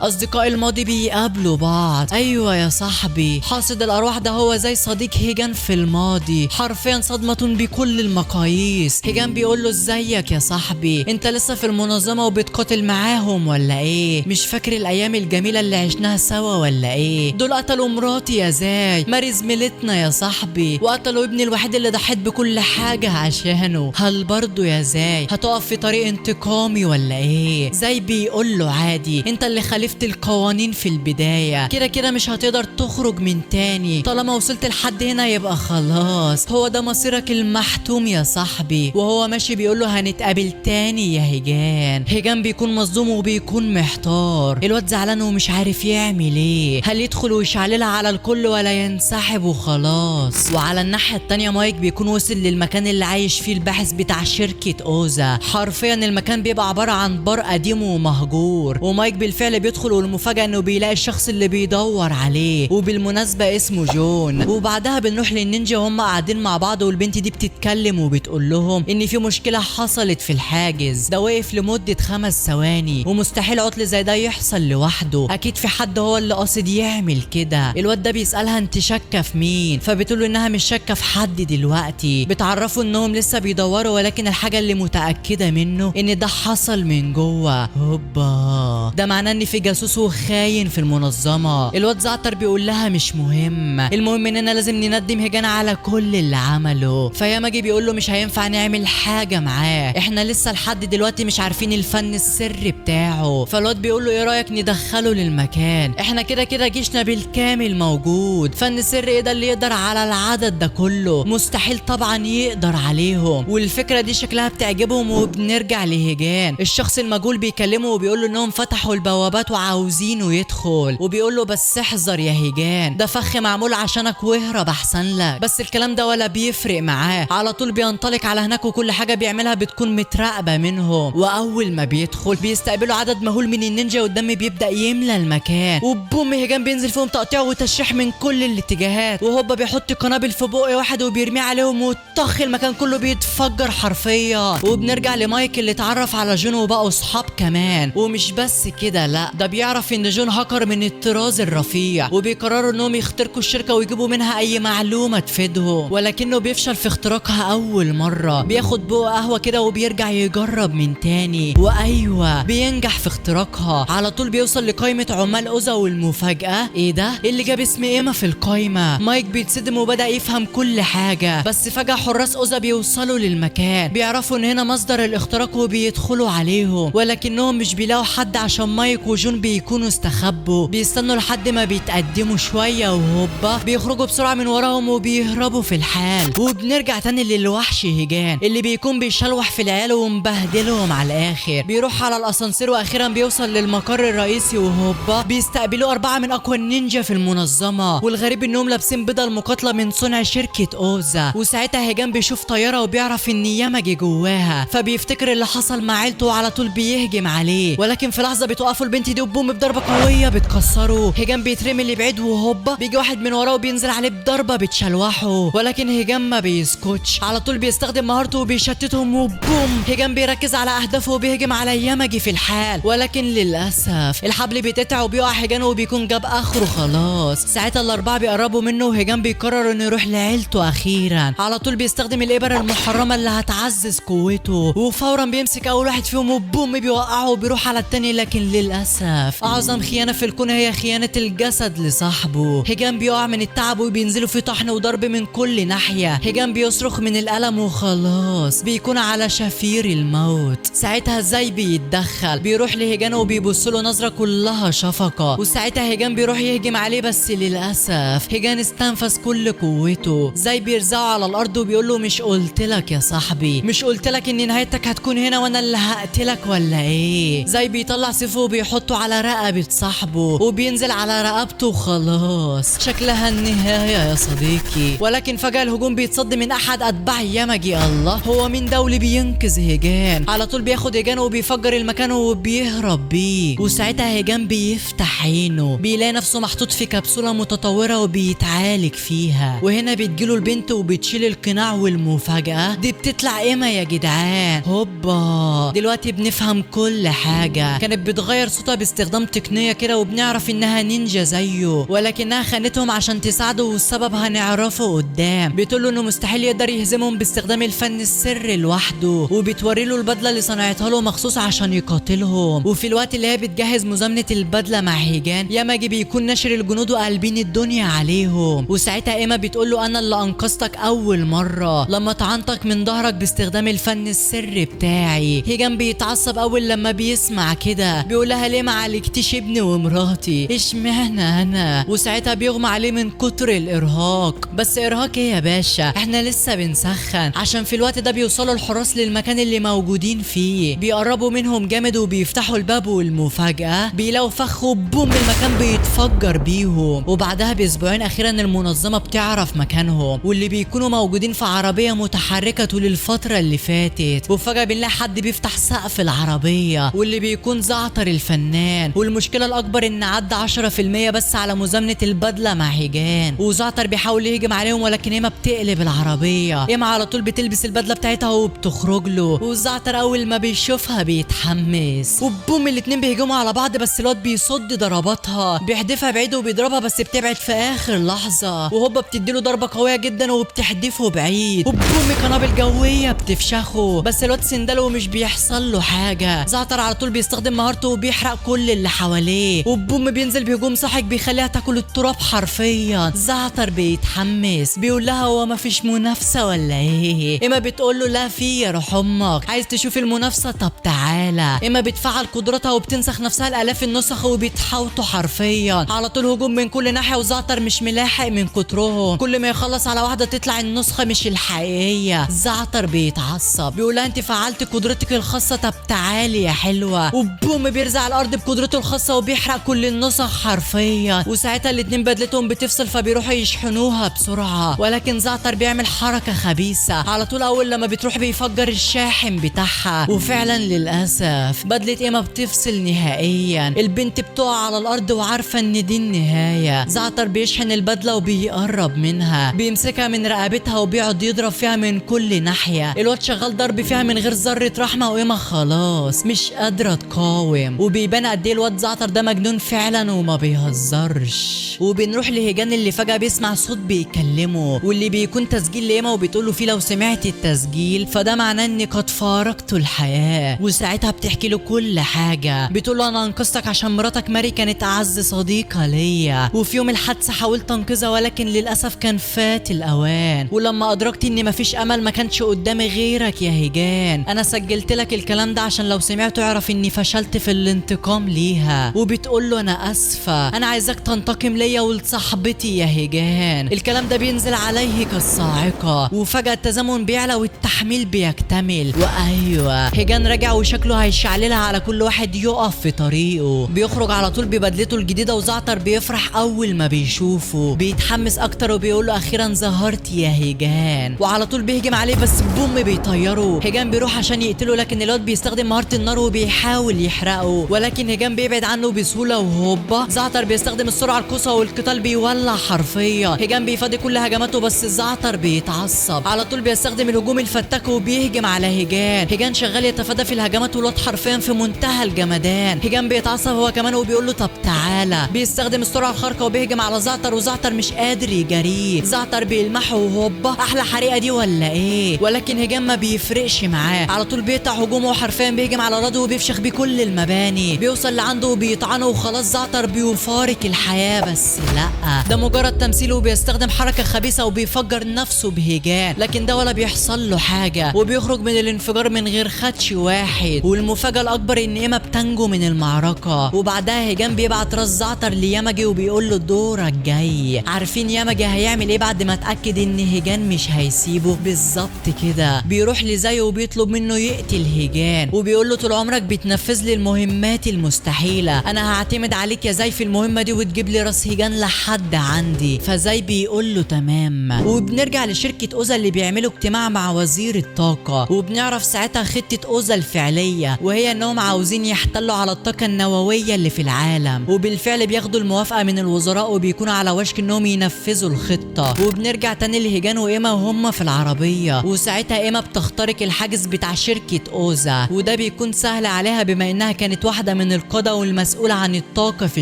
اصدقاء الماضي بيقابلوا بعض. ايوه يا صاحبي، حاصد الارواح ده هو زي صديق هيجان في الماضي، حرفيا صدمة بكل المقاييس. هيجان بيقول له ازيك يا صاحبي، انت لسه في المنظمة وبتقاتل معاهم ولا ايه؟ مش فاكر الايام الجميلة اللي عشناها سوا ولا ايه؟ دول قتلوا مراتي يا زاي، ماري زميلتنا يا صاحبي، وقتلوا ابني الوحيد اللي ضحيت بكل حاجة عشانه. هل برضو يا زاي هتقف في طريق انتقامي ولا ايه؟ زاي بيقول له عادي، انت اللي خالفت القوانين في البداية، كده كده مش هتقدر تخرج من تاني، طالما وصلت لحد هنا يبقى خلاص، هو ده مصيرك المحتوم يا صاحبي. وهو ماشي بيقول له هنتقابل تاني يا هيجان. هيجان بيكون مصدوم وبيكون محتار، الواد زعلان ومش عارف يعمل ايه، هل يدخل ويشعللها على الكل ولا ينسحب وخلاص. وعلى الناحية التانية مايك بيكون وصل للمكان اللي عايش فيه الباحث بتاع شركة اوزا. حرفيا المكان بيبقى عبارة عن بار قديم ومهجور، ومايك بالفعل وبالفعل بيدخل والمفاجأة انه بيلاقي الشخص اللي بيدور عليه، وبالمناسبة اسمه جون. وبعدها بنروح للنينجا وهم قاعدين مع بعض، والبنت دي بتتكلم وبتقول لهم ان في مشكلة حصلت في الحاجز ده، وقف لمدة 5 ثواني ومستحيل عطل زي ده يحصل لوحده، اكيد في حد هو اللي قاصد يعمل كده. الواد ده بيسألها انت شاكة في مين؟ فبتقول له انها مش شاكة في حد دلوقتي. بتعرفوا انهم لسه بيدوروا، ولكن الحاجة اللي متأكدة منه ان ده حصل من جوه. هوبا، ده معناه ان في جاسوس وخاين في المنظمة. الواد زعتر بيقول لها مش مهم، المهم اننا لازم نندم هيجان على كل اللي عمله. فياماجي بيقول له مش هينفع نعمل حاجة معاه، احنا لسه لحد دلوقتي مش عارفين الفن السري بتاعه. فالواد بيقول له ايه رأيك ندخله للمكان، احنا كده كده جيشنا بالكامل موجود، فن سري ايه ده اللي يقدر على العدد ده كله؟ مستحيل طبعا يقدر عليهم. والفكرة دي شكلها بتعجبهم. وبنرجع لهيجان، الشخص المجهول بيكلمه وبيقول له انهم فتحوا البوابات وعاوزينه يدخل، وبيقول له بس احذر يا هيجان، ده فخ معمول عشانك واهرب احسن لك. بس الكلام ده ولا بيفرق معاه، على طول بينطلق على هناك وكل حاجة بيعملها بتكون متراقبة منهم. واول ما بيدخل بيستقبلوا عدد مهول من النينجا والدم بيبدأ يملى المكان، وبوم هيجان بينزل فيهم تقطيع وتشريح من كل الاتجاهات، وهوبا بيحط قنابل في بق واحد وبيرميه عليهم وطخ المكان كله بيتفجر حرفيا. وبنرجع لمايك اللي اتعرف على جون وبقوا صحاب كمان. ومش بس كده، لا ده بيعرف ان جون هاكر من الطراز الرفيع، وبيقرروا انهم يخترقوا الشركة ويجيبوا منها اي معلومة تفيدهم، ولكنه بيفشل في اختراقها اول مرة. بياخد بق قهوة كده وبيرجع يجرب من تاني، وايوه بينجح في اختراقها. على طول بيوصل لقائمة عمال اوزا، والمفاجأة ايه ده اللي جاب اسم ايما في القائمة؟ مايك بيتصدم وبدأ يفهم كل حاجة. بس فجأة حراس اوزا بيوصلوا للمكان، بيعرفوا ان هنا مصدر الاختراق وبيدخلوا عليهم، ولكنهم مش بيلاقوا حد عشان مايك وجون بيكونوا استخبوا. بيستنوا لحد ما بيتقدموا شوية وهوبا بيخرجوا بسرعة من وراهم وبيهربوا في الحال. وبنرجع تاني للوحش هيجان اللي بيكون بيشلوح في العيال ومبهدلهم على الاخر. بيروح على الاسانسير واخيرا بيوصل للمقر الرئيسي، وهوبا بيستقبلوا 4 من اقوى النينجا في المنظمة، والغريب انهم لابسين بدل مقاتلة من صنع شركة اوزا. وساعتها هيجان بيشوف طيارة وبيعرف ان ياماجي جواها، فبيفتكر اللي حصل مع عيلته وعلى طول بيهجم عليه. ولكن في لحظة بتوقفوا البنت دي وبوم بضربة قوية بتكسره. هيجان بيترمي لبعيد وهوبا بيجي واحد من وراه وبينزل عليه بضربة بتشلوحه، ولكن هيجان ما بيسكتش، على طول بيستخدم مهارته وبيشتتهم وبوم هيجان بيركز على اهدافه وبيهجم على ياماجي في الحال. ولكن للاسف الحبل بيتقطع وبيقع هيجان وبيكون جاب اخره خلاص. ساعتها الاربعه بيقربوا منه وهيجان بيقرر انه يروح لعيلته اخيرا. على طول بيستخدم الابر المحرمه اللي هتعزز قوته، وفورا بيمسك اول واحد فيهم وبوم بيوقعه وبيروح على التاني. لكن للاسف اعظم خيانه في الكون هي خيانه الجسد لصاحبه. هيجان بيقع من التعب وبينزلوا في طحن وضرب من كل ناحيه. هيجان بيصرخ من الالم وخلاص بيكون على شفير الموت. ساعتها زي بيتدخل، بيروح لهيجان وبيبص له نظره كلها شفقه، وساعتها هيجان بيروح يهجم عليه. بس للاسف هيجان استنفذ كل قوته. زي بيرزعه على الارض وبيقول له مش قلت لك يا صاحبي، مش قلت لك ان نهايتك هتكون هنا وانا اللي هقتلك ولا ايه؟ زي بيطلع سيفه وبيحطه على رقبه صاحبه وبينزل على رقبته وخلاص شكلها النهايه يا صديقي. ولكن فجاه الهجوم بيتصد من احد اتباع ياماجي. الله، هو مين ده واللي بينقذ هيجان؟ على طول بياخد هيجان وبيفجر المكان وبيهرب بيه. وساعتها هيجان بيفتح عينه، بيلاقي نفسه محطوط في كبسوله متطوره وبيتعالج فيها. وهنا بتجيله البنت وبتشيل القناع، والمفاجاه دي بتطلع ايما يا جدعان. هوبا دلوقتي بنفهم كل حاجه. كانت بتغير صوتها باستخدام تقنيه كده، وبنعرف انها نينجا زيه، ولكنها خانتهم عشان تساعده، والسبب هنعرفه قدام. بتقول له انه مستحيل يقدر يهزمهم باستخدام الفن السري لوحده، وبتوري له البدله اللي صنعتها له مخصوص عشان يقاتلهم. وفي الوقت اللي هي بتجهز مزامنه البدله مع هيجان، ياماجي بيكون ناشر الجنود وقلبين الدنيا عليهم. وساعتها ايما بتقول له انا اللي انقذتك اول مره لما طعنتك من ظهرك باستخدام الفن السري بتاعي. هيجان بيتعصب اول لما بيسمع كده، بيقول لها ليه ما عالجتيش ابني ومراتي؟ اشمعنى انا؟ وساعتها بيغمى عليه من كتر الارهاق. بس ارهاق ايه يا باشا، احنا لسه بنسخن. عشان في الوقت ده بيوصلوا الحراس للمكان اللي موجودين فيه، بيقربوا منهم جامد وبيفتحوا الباب، والمفاجاه بيلاقوا فخ وبوم المكان بيتفجر بيهم. وبعدها باسبوعين اخيرا المنظمه بتعرف مكانهم، واللي بيكونوا موجودين في عربيه متحركه طول الفتره اللي فاتت. وفجاه بنلاقي حد بيفتح سقف العربيه، واللي بيكون زعتر الفنان. والمشكله الاكبر ان عدى 10% بس على مزامنه البدله مع هيجان. وزعتر بيحاول يهجم عليهم ولكن ايما بتقلب العربيه. ايما على طول بتلبس البدله بتاعتها وبتخرج له. وزعتر اول ما بيشوفها بيتحمس وبوم الاتنين بيهجموا على بعض، بس الواد بيصد ضرباتها، بيحدفها بعيد وبيضربها بس بتبعد في اخر لحظه، وهوبا بتديله ضربه قويه جدا وبتحدفه بعيد، وبوم قنابل جويه بتفشخه، بس الواد سندله ومش بيحصل له حاجه. زعتر على طول بيستخدم مهارته وبيحرق كل اللي حواليه، وبوم بينزل بهجوم ساحق بيخليها تاكل التراب حرفيا. زعتر بيتحمس بيقول لها هو ما فيش منافسه ولا ايه؟ اما بتقول له لا في يا روح امك، عايز تشوف المنافسه؟ طب تعالى. اما بتفعل قدرتها وبتنسخ نفسها الالاف النسخ وبيتحوطوا حرفيا، على طول هجوم من كل ناحيه، وزعتر مش ملاحق من كترهم، كل ما يخلص على واحده تطلع النسخه مش الحقيقيه. زعتر بيتعصب بيقول لها انت فعلت قدرتك الخاصه، طب تعالي يا حلوه، وبوم بيرزع على الارض بقدرته الخاصه وبيحرق كل النسخ حرفيا. وساعتها الاتنين بدلتهم بتفصل فبيروحوا يشحنوها بسرعه، ولكن زعتر بيعمل حركه خبيثه، على طول اول لما بتروح بيفجر الشاحن بتاعها، وفعلا للاسف بدله ايما بتفصل نهائيا. البنت بتقع على الارض وعارفه ان دي النهايه. زعتر بيشحن البدله وبيقرب منها، بيمسكها من رقبتها وبيقعد يضرب فيها من كل ناحيه. الواد شغال ضرب فيها من غير ذره رحمه، وايما خلاص مش قادره تقاوم، وبيبان قد ايه الواد زعتر ده مجنون فعلا وما بيهزرش. وبنروح لهيجان اللي فجاه بيسمع صوت بيكلمه، واللي بيكون تسجيل لايما، وبتقوله فيه لو سمعت التسجيل فده معناه اني قد فارقت الحياه. وساعتها بتحكي له كل حاجه، بتقول له انا انقذتك عشان مراتك ماري كانت اعز صديقه ليا، وفي يوم الحادثه حاولت انقذها ولكن للاسف كان فات الاوان، ولما ادركت ان مفيش امل ما كانش قدامي غيرك يا هيجان. انا سجلت لك الكلام ده عشان لو سمعته اعرف اني فشلت في الانتقام ليها. وبتقول له انا اسفه، انا عايزك تنتقم ليا ولصاحبتي يا هيجان. الكلام ده بينزل عليه كالصاعقه، وفجاه التزامن بيعلى والتحميل بيكتمل. وايوه هيجان راجع وشكله هيشعللها على كل واحد يقف في طريقه. بيخرج على طول ببدلته الجديده، وزعتر بيفرح اول ما بيشوفه، بيتحمس اكتر وبيقول له اخيرا ظهرت يا هيجان، وعلى طول بيهجم عليه بس بوم بيطيره. هيجان بيروح عشان يقتله لكن الواد بيستخدم مهاره النار وبيحاول يحرقه، ولكن هيجان بيبعد عنه بسهوله، وهوبا زعتر بيستخدم السرعه القصوى والقتال بيولع حرفيا. هيجان بيفادي كل هجماته بس زعتر بيتعصب، على طول بيستخدم الهجوم الفتاك وبيهجم على هيجان. هيجان شغال يتفادى في الهجمات والواد حرفيا في منتهى الجمدان. هيجان بيتعصب هو كمان وبيقول له طب تعالى، بيستخدم السرعه الخارقه وبيهجم على زعتر، وزعتر مش قادر يجريه. زعتر بيلمحه وهوبا احلى حريقه دي ولا ايه؟ ولكن هيجان ما بيفرقش معاه، على طول بيقطع هجومه وحرفيا بيهجم على رادو وبيفشخ بيه كل المباني، بيوصل لعنده وبيطعنه وخلاص زعتر بيفارق الحياه. بس لا، ده مجرد تمثيل، وبيستخدم حركه خبيثه وبيفجر نفسه بهيجان، لكن ده ولا بيحصل له حاجه، وبيخرج من الانفجار من غير خدش واحد. والمفاجاه الاكبر ان ايما بتنجو من المعركه، وبعدها هيجان بيبعت راس زعتر لياماجي وبيقول له دورك جاي. عارفين ياماجي هيعمل ايه بعد ما اتاكد ان هيجان مش هيسيبه؟ بالظبط كده، بيروح لزاي وبيطلب منه يقتل هيجان، وبيقول له طول عمرك بتنفذ لي المهمات المستحيله، انا هعتمد عليك يا زاي في المهمه دي وتجيب لي راس هيجان لحد عندي. فزاي بيقول له تمام. وبنرجع لشركه اوزا اللي بيعملوا اجتماع مع وزير الطاقه، وبنعرف ساعتها خطه اوزا الفعليه، وهي انهم عاوزين يحتلوا على الطاقه النوويه اللي في العالم. وبالفعل بياخدوا الموافقه من الوزراء وبيكونوا على وشك انهم ينفذوا الخطه. وبنرجع تاني لهيجان وايما وهم في العربيه، وساعتها ايما بتخترق الحاجز بتاع شركه اوزا، وده بيكون سهل عليها بما انها كانت واحده من القاده والمسؤوله عن الطاقه في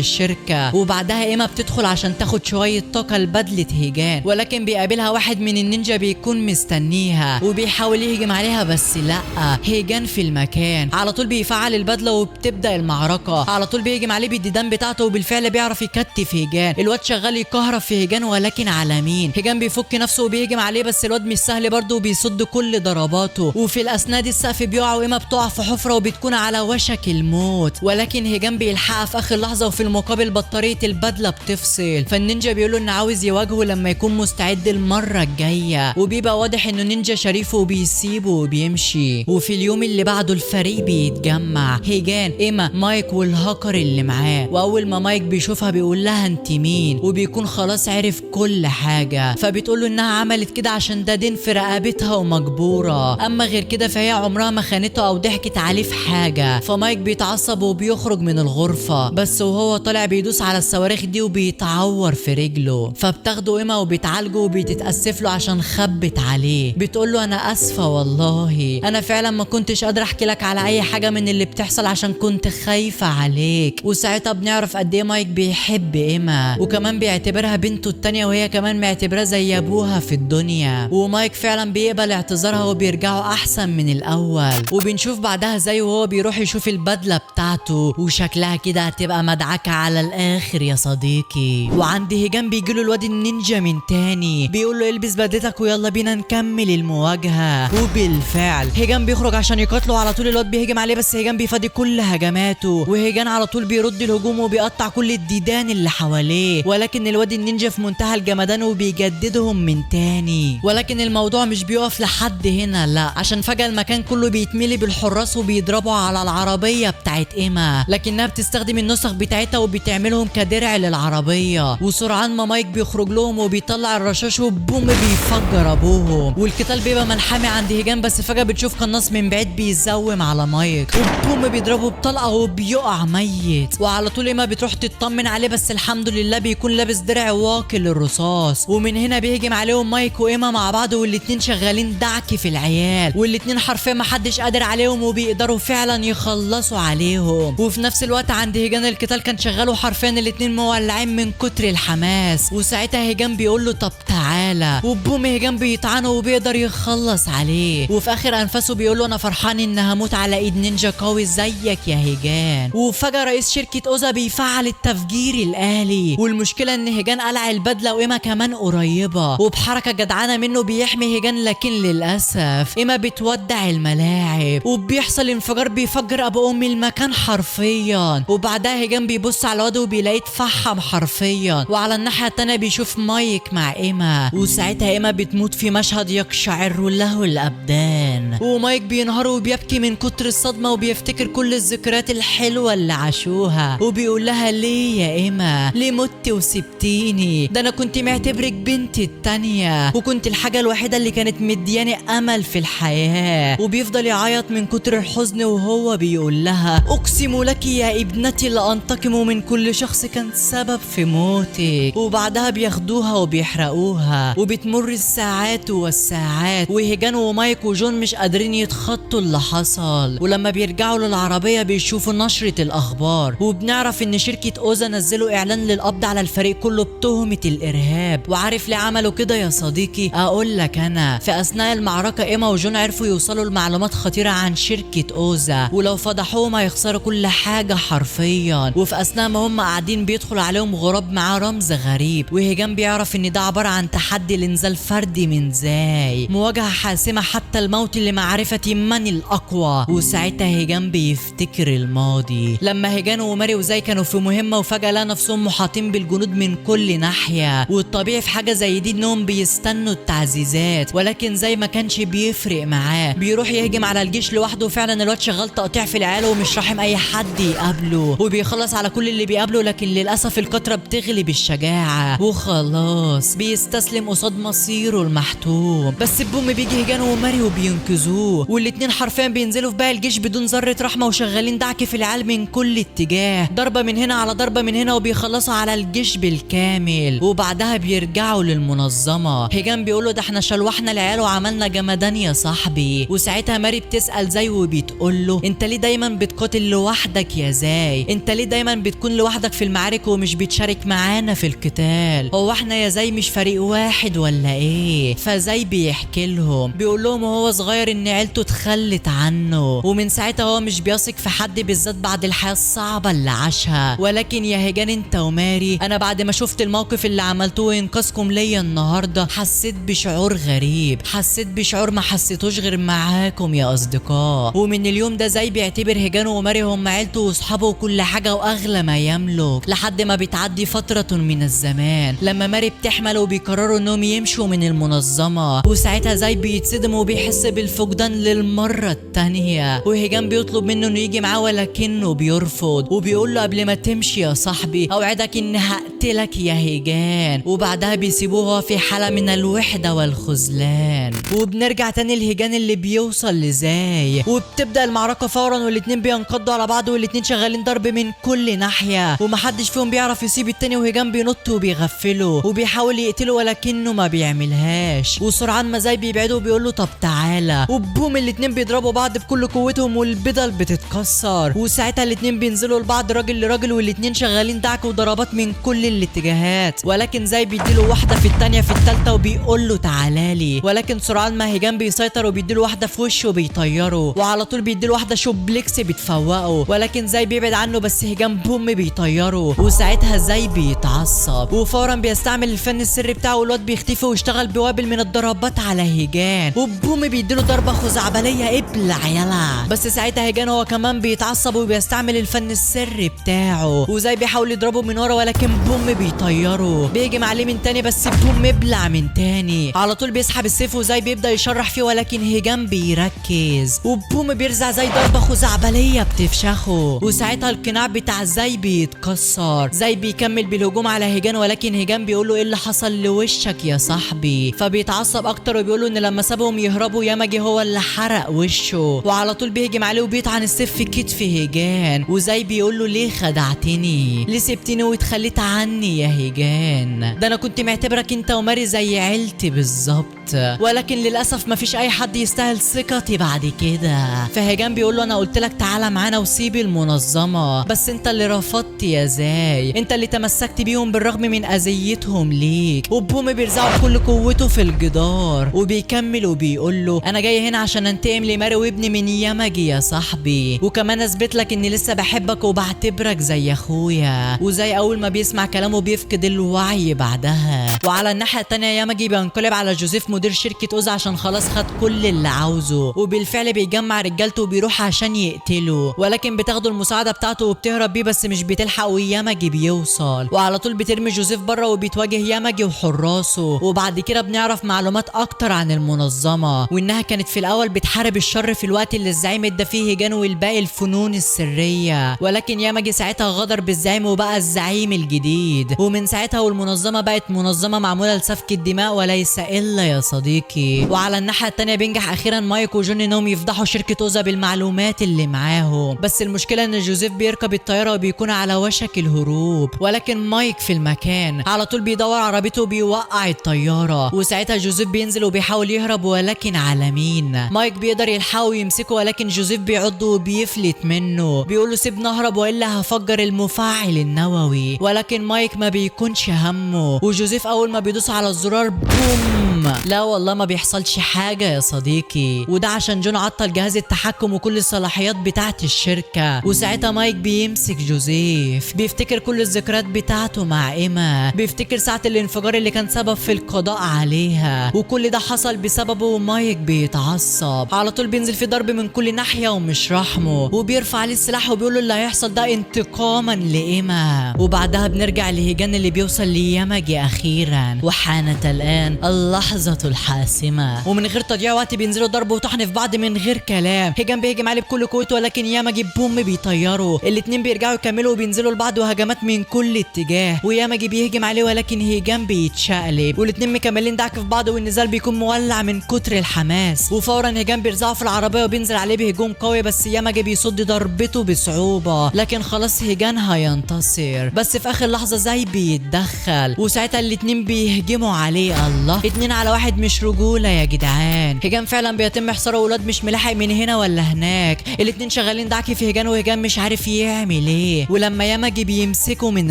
الشركه. وبعدها ايما بتدخل عشان تاخد شويه طاقه لبدله هيجان، ولكن بيقابلها واحد من النينجا بيكون مستنيها وبيحاول يهجم عليها، بس لا، هيجان في المكان. على طول بيفعل البدله وبتبدا المعركه، على طول بيهجم عليه بالديدان بتاعته، وبالفعل بيعرف يكتف هيجان. الواد شغال يكهرب في هيجان، ولكن على مين؟ هيجان بيفك نفسه وبيهجم عليه، بس الواد مش سهل برضه وبيصد كل ضرباته. وفي الاثناء دي السقف بيقع وايما بتقع في حفره وبتكون على وشك الموت، ولكن هيجان بيلحقها في اخر لحظه، وفي المقابل بطاريه البدله بتفصل. فالنينجا بيقول له ان عاوز يواجهه لما يكون مستعد المره الجايه، وبيبقى واضح انه نينجا شريف وبيسيبه وبيمشي. وفي اليوم اللي بعده الفريق الفريق بيتجمع هيجان، ايما، مايك والهاكر اللي معاه. واول ما مايك بيشوفها بيقول لها انت مين، وبيكون خلاص عرف كل حاجه. فبتقول له انها عملت كده عشان ده دين في رقبتها ومجبوره، اما غير كده فهي عمرها ما خانته او ضحكت عليه في حاجه. فمايك بيتعصب وبيخرج من الغرفه، بس وهو طالع بيدوس على الصواريخ دي وبيتعور في رجله. فبتاخده ايما وبتعالجه وبتتاسف له عشان خبت عليه. بتقول له انا اسفه والله، انا فعلا ما كنتش قادره احكي لك على اي حاجه من اللي بتحصل عشان كنت خايفه عليك. وساعتها بنعرف قد ايه مايك بيحب ايما، وكمان بيعتبرها بنته التانيه، وهي كمان معتبراه زي ابوها في الدنيا. ومايك فعلا بيقبل اعتذارها وبيرجعوا احسن من الاول. وبنشوف بعدها زي وهو بيروح يشوف البدله بتاعته، وشكلها كده هتبقى مدعكه على الاخر يا صديقي. وعند هيجان بيجيله الواد النينجا من تاني، بيقول له البس بدلتك ويلا بينا نكمل المواجهه. وبالفعل هيجان بيخرج عشان يقاتله على طول. الواد بيهجم عليه بس هيجان بيفادي كل هجماته، وهيجان على طول بيرد الهجوم وبيقطع كل الديدان اللي حواليه. ولكن الواد النينجا في منتهى الجمدان وبيجددهم من تاني. ولكن الموضوع مش بيقف لحد هنا، لا، عشان فجأة المكان كله بيتملي بالحراس وبيضربوا على العربية بتاعت ايما، لكنها بتستخدم النسخ بتاعتها وبتعملهم كدرع للعربية. وسرعان ما مايك بيخرج لهم وبيطلع الرشاش وبوم بيفجر ابوهم. والقتال بيبقى ملحمي عند هيجان، بس فجأة بتشوف قناص من بعيد بيزوم على مايك وبوم بيضربه بطلقة وبيقع ميت. وعلى طول ايما بتروح تطمن عليه، بس الحمد لله بيكون لابس درع واقي للرصاص. ومن هنا بيهجم عليهم مايك وايما مع بعض، والاتنين شغالين دعك في العيال، والاتنين حرفيا محدش قادر عليهم وبيقدروا فعلا يخلصوا عليهم. وفي نفس الوقت عند هيجان القتال كان شغال وحرفيا الاتنين مولعين من كتر الحماس. وساعتها هيجان بيقول له طب تعالى، وبوم هيجان بيطعنه وبيقدر يخلص عليه. وفي اخر انفاسه بيقول له انا فرحان ان هموت على ايد نينجا قوي زيك يا هيجان. وفجأة رئيس شركة اوزا بيفعل التفجير الآلي، والمشكلة ان هيجان قلع البدلة وايما كمان قريبة، وبحركة جدعانة منه بيحمي هيجان. لكن للأسف ايما بتودع الملاعب وبيحصل انفجار بيفجر ابو ام المكان حرفيا. وبعدها هيجان بيبص على الواد وبيلاقيه اتفحم حرفيا. وعلى الناحية التانية بيشوف مايك مع ايما، وساعتها ايما بتموت في مشهد يقشعر له الابدان. ومايك بينهار وبيبكي من كتر الصدمة وبيفتكر كل الذكريات الحلوة اللي عاشوها، وبيقول لها ليه يا ايما، ليه مت وسبتيني؟ ده انا كنت معتبرك بنتي التانية، وكنت الحاجة الوحيدة اللي كانت مدياني امل في الحياة. وبيفضل يعيط من كتر الحزن وهو بيقول لها اقسم لك يا ابنتي لانتقم من كل شخص كان سبب في موتك. وبعدها بياخدوها وبيحرقوها. وبتمر الساعات والساعات وهيجان ومايك وجون مش قادرين يتخطوا اللي حصل. ولما بيرجعوا للعربية بيشوفوا نشرة الاخبار، وبنعرف ان شركة اوزا نزلوا اعلان للقبض على الفريق كله بتهمة الارهاب. وعارف ليه عملوا كده يا صديقي؟ اقول لك انا، في اثناء المعركة ايما وجون عرفوا يوصلوا لمعلومات خطيرة عن شركة اوزا، ولو فضحوهم هيخسروا كل حاجة حرفيا. وفي اثناء ما هم قاعدين بيدخل عليهم غراب معاه رمز غريب، وهيجان بيعرف ان ده عبارة عن تحدي لانزال فردي من زاي، مواجهة حاسمة حتى الموت لمعرفة من الاقوى. وساعتها هيجان بيفتكر الماضي لما هيجان وماري وزاي كانوا في مهمة، وفجأة لقى نفسهم محاطين بالجنود من كل ناحية. والطبيعي في حاجة زي دي انهم بيستنوا التعزيزات، ولكن زي ما كانش بيفرق معاه، بيروح يهجم على الجيش لوحده. وفعلا الواد شغال تقطيع في العيال ومش راحم اي حد يقابله، وبيخلص على كل اللي بيقابله. لكن للاسف الكترة بتغلب الشجاعة وخلاص بيستسلم قصاد مصيره المحتوم. بس بوم بيجي هيجان وماري وبينقذوه، والاتنين حرفيا بينزلوا في باقي الجيش بدون ذرة رحمة، وشغالين دعك في العيال من كل اتجاه، ضربة من هنا على ضربة من هنا، وبيخلصوا على الجيش بالكامل. وبعدها بيرجعوا للمنظمة. هيجان بيقولوا ده احنا شلوحنا العيال وعملنا جمدان يا صاحبي. وساعتها ماري بتسأل زاي وبتقوله انت ليه دايما بتقاتل لوحدك يا زاي؟ انت ليه دايما بتكون لوحدك في المعارك ومش بتشارك معانا في القتال؟ هو احنا يا زاي مش فريق واحد ولا ايه؟ فزاي بيحكي لهم، بيقول لهم وهو صغير ان عيلته اتخلت عنه، ومن ساعتها هو مش بيثق في حد بالذات بعد الحياة الصعبة اللي عاشها. ولكن يا هيجان انت وماري، انا بعد ما شفت الموقف اللي عملتوه وانقاذكم ليا النهارده حسيت بشعور غريب، حسيت بشعور ما حسيتوش غير معاكم يا اصدقاء. ومن اليوم ده زي بيعتبر هيجان وماري هم عيلته واصحابه وكل حاجة واغلى ما يملك، لحد ما بتعدي فترة من الزمان لما ماري بتحمل وبيقرروا انهم يمشوا من المنظمة. وساعتها زي بيتصدم وبيحس بالفقدان للمرة التانية، وهيجان بيطلب منه انه يجي معاه ولكنه بيرفض وبيقول له قبل ما تمشي يا صاحبي اوعدك اني هقتلك يا هيجان. وبعدها بيسيبوها في حالة من الوحدة والخذلان. وبنرجع تاني لهيجان اللي بيوصل لزاي، وبتبدأ المعركة فورا والاتنين بينقضوا على بعض والاتنين شغالين ضرب من كل ناحية ومحدش فيهم بيعرف يسيب التاني. وهيجان بينط وبيغفله وبيحاول يقتله ولكنه ما بيعملهاش. وسرعان ما زي بيبعده وبيقول له طب تعالى، وبوم الاتنين بيضربوا بعض بكل قوتهم والبدل بتتكسر. وساعتها الاتنين بينزلوا لبعض راجل لراجل والاتنين شغالين دعك وضربات من كل الاتجاهات. ولكن زي بيديله واحدة في التانية في التالتة وبيقول له تعالالي. ولكن سرعان ما هيجان بيسيطر وبيديله واحدة في وشه وبيطيره، وعلى طول بيديله واحدة شوبليكس بتفوقه. ولكن زي بيبعد عنه بس هيجان بوم بيطيره. وساعتها زي بيتعصب وفورا بيستعمل الفن السري بتاعه والواد بيختفي ويشتغل بوابل من الضربات على هيجان. وبوم بيديله ضربة خزعبلية ابلع يلا. بس ساعتها هيجان هو كمان بيتعصب وبيستعمل الفن السري بتاعه وزي بيحاول يضربه من ورا ولكن بوم بيطيره. بيهجم عليه من تاني بس بوم ابلع من تاني. على طول بيسحب السيف وزي بيبدأ يشرح فيه ولكن هيجان بيركز وبوم بيرزع زي ضربة خزعبلية بتفشخه. وساعتها القناع بتاع زي بيتكسر. زي بيكمل بالهجوم على هيجان ولكن هيجان بيقول له ايه اللي حصل لوشك يا صاحبي. فبيتعصب اكتر وبيقول له ان لما سابهم يهربوا ياماجي هو اللي حرق وشه. وعلى طول بيهجم عليه وبيطعن السيف في كتف هيجان. وزي بيقول له ليه خدعتني، ليه سبتني واتخليت عني يا هيجان، ده انا كنت معتبرك انت وماري زي عيلتي بالظبط، ولكن للاسف مفيش اي حد يستاهل ثقتي بعد كده. فهيجان بيقول له انا قلت لك تعالى معانا وسيب المنظمه بس انت اللي رفضت يا زاي، انت اللي تمسكت بيهم بالرغم من اذيتهم ليك. وبوم بيرزعه بكل قوته في الجدار وبيكمل وبيقول له انا جاي هنا عشان انتقم لماري وابني من ياماجي يا صاحبي، وكمان اثبت لك اني لسه بحبك وبعتبرك زي اخويا. وزي اول ما بيسمع كلامه بيفقد الوعي بعدها. وعلى الناحيه التانيه ياماجي بينقلب على جوزيف مدير شركه اوزا عشان خلاص خد كل اللي عاوزه، وبالفعل بيجمع رجالته وبيروح عشان يقتله، ولكن بتاخدوا المساعده بتاعته وبتهرب بيه بس مش بتلحق وياماجي بيوصل. وعلى طول بترمي جوزيف بره وبيتواجه ياماجي وحراسه. وبعد كده بنعرف معلومات اكتر عن المنظمه وانها كانت في الاول بتحارب الشر في الوقت اللي الزعيم ادى فيه هيجان والباقي الفنون السريه، ولكن ياماجي ساعتها غدر بالزعيم وبقى الزعيم الجديد. ومن ساعتها والمنظمه بقت منظمه معموله لسفك الدماء وليس الا يا صديقي. وعلى الناحيه التانيه بينجح اخيرا مايك وجون انهم يفضحوا شركه اوزا بالمعلومات اللي معاهم، بس المشكله ان جوزيف بيركب الطياره وبيكون على وشك الهروب، ولكن مايك في المكان على طول بيدور عربيته وبيوقع الطياره. وساعتها جوزيف بينزل وبيحاول يهرب ولكن على مين؟ مايك بيقدر يلحقه ويمسكه ولكن جوزيف بيعضه وبيفلت منه، بيقول له سيبني اهرب والا هفجر المفاعل النووي. ولكن مايك ما بيكونش همه، وجوزيف اول ما بيدوس على الزرار بوم، لا والله ما بيحصلش حاجه يا صديقي، وده عشان جون عطل جهاز التحكم وكل الصلاحيات بتاعت الشركه. وساعتها مايك بيمسك جوزيف، بيفتكر كل الذكريات بتاعته مع ايما، بيفتكر ساعه الانفجار اللي كان سبب في القضاء عليها، وكل ده حصل بسببه. ومايك بيتعصب على طول بينزل في ضرب من كل ناحيه ومش رحمه، وبيرفع عليه السلاح وبيقول له اللي هيحصل ده انتقاما لايما. وبعدها بنرجع لهيجان اللي بيوصل لياماجي اخيرا، وحانت الان اللحظه الحاسمه، ومن غير تضييع وقت بينزلوا ضرب وطحن في بعض من غير كلام. هيجان بيهجم عليه بكل قوته ولكن ياماجي بوم بيطيره. الاتنين بيرجعوا يكملوا وبينزلوا لبعض وهجمات من كل اتجاه، وياماجي بيهجم عليه ولكن هيجان بيتشقلب، والاتنين مكملين دعك في بعض والنزال بيكون مولع من كتر الحماس. وفورا هيجان بيرزعه في العربيه وبينزل عليه بهجوم قوي بس ياماجي بيصد ضربته بصعوبه، لكن خلاص هيجان هينتصر. بس في اخر لحظه زي بيتدخل وساعتها الاتنين بيهجموا عليه. الله، 2 على 1 مش رجوله يا جدعان. هيجان فعلا بيتم حصاره والواد مش ملاحق من هنا ولا هناك، الاتنين شغالين دعك في هيجان وهيجان مش عارف يعمل ايه. ولما ياماجي بيمسكه من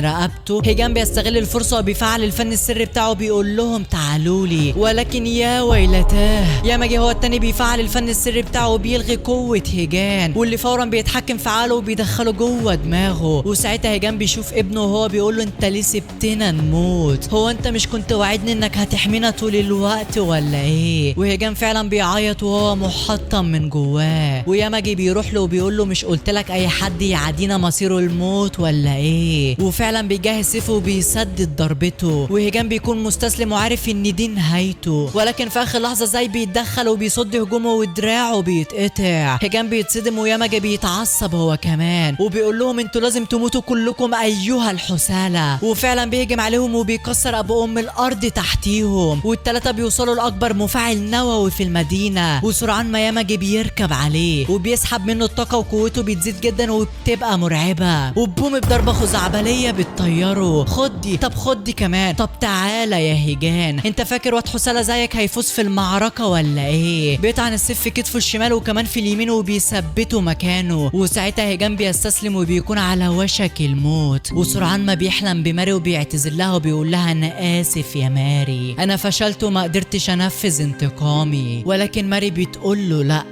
رقبته هيجان بيستغل الفرصه وبيفعل الفن السري بتاعه بيقول لهم تعالوا لي، ولكن يا ويلتاه ياماجي هو التاني بيفعل الفن السري بتاعه وبيلغي قوه هيجان، واللي فورا بيتحكم في عقله وبيدخله جوه دماغه. وساعتها هيجان بيشوف ابنه وهو بيقول له انت ليه سبتنا نموت؟ هو انت مش كنت واعدني انك هتحمينا طول الوقت مت ولا ايه؟ وهيجان فعلا بيعيط وهو محطم من جواه، وياماجي بيروح له وبيقول له مش قلت لك اي حد يعدينا مصيره الموت ولا ايه؟ وفعلا بيجهز سيفه وبيسدد ضربته، وهيجان بيكون مستسلم وعارف ان دي نهايته، ولكن في اخر لحظه زي بيتدخل وبيصد هجومه ودراعه بيتقطع. هيجان بيتصدم وياماجي بيتعصب هو كمان وبيقول لهم انتوا لازم تموتوا كلكم ايها الحسالة، وفعلا بيهجم عليهم وبيكسر ابو ام الارض تحتيهم، والتلاتة بيوصلوا لاكبر مفاعل نووي في المدينة، وسرعان ما ياماجي بيركب عليه وبيسحب منه الطاقة وقوته بتزيد جدا وبتبقى مرعبة، وبوم بضربة خزعبلية بتطيره. خدي، طب خدي كمان، طب تعالى يا هيجان، انت فاكر واد حسالة زيك هيفوز في المعركة ولا ايه؟ بيطعن السيف في كتفه الشمال وكمان في اليمين وبيثبته مكانه، وساعتها هيجان بيستسلم وبيكون على وشك الموت، وسرعان ما بيحلم بماري وبيعتذر لها وبيقول لها انا اسف يا ماري، انا فشلت وما قدرتش انفذ انتقامي. ولكن ماري بتقول له لا،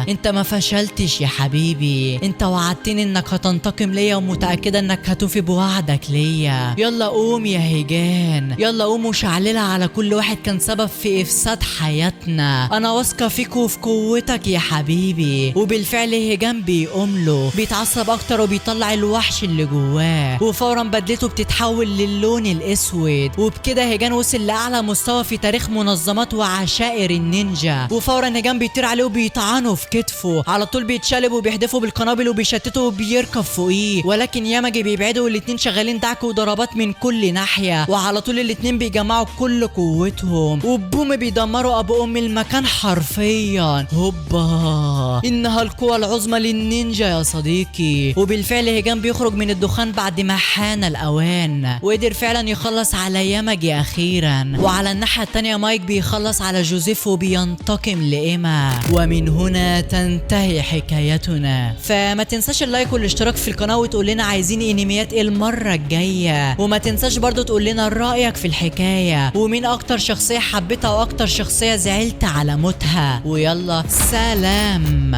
انت ما فشلتش يا حبيبي، انت وعدتني انك هتنتقم ليا ومتاكده انك هتوفي بوعدك ليا. يلا قوم يا هيجان، يلا قوم وشعللها على كل واحد كان سبب في افساد حياتنا، انا واثقه فيك وفي قوتك يا حبيبي. وبالفعل هيجان بيقوم له، بيتعصب اكتر وبيطلع الوحش اللي جواه، وفورا بدلته بتتحول للون الاسود، وبكده هيجان وصل لاعلى مستوى في تاريخ منظمات وعشائر النينجا. وفورا هيجان بيطير عليه وبيطعنه في كتفه، على طول بيتشالب وبيحدفه بالقنابل وبيشتته وبيركب فوقيه، ولكن ياماجي بيبعده والاتنين شغالين دعك وضربات من كل ناحيه، وعلى طول الاتنين بيجمعوا كل قوتهم وبوم بيدمروا ابو ام المكان حرفيا. هوبا، انها القوة العظمى للنينجا يا صديقي. وبالفعل هيجان بيخرج من الدخان بعد ما حان الاوان، وقدر فعلا يخلص على ياماجي اخيرا. وعلى الناحية التانية مايك بيخلص على جوزيف وبينتقم لإيما، ومن هنا تنتهي حكايتنا. فما تنساش اللايك والاشتراك في القناة وتقول لنا عايزين انميات ايه المرة الجاية، وما تنساش برضو تقول لنا رأيك في الحكاية، ومين اكتر شخصية حبيتها واكتر شخصية زعلت على موتها. ويلا سلام.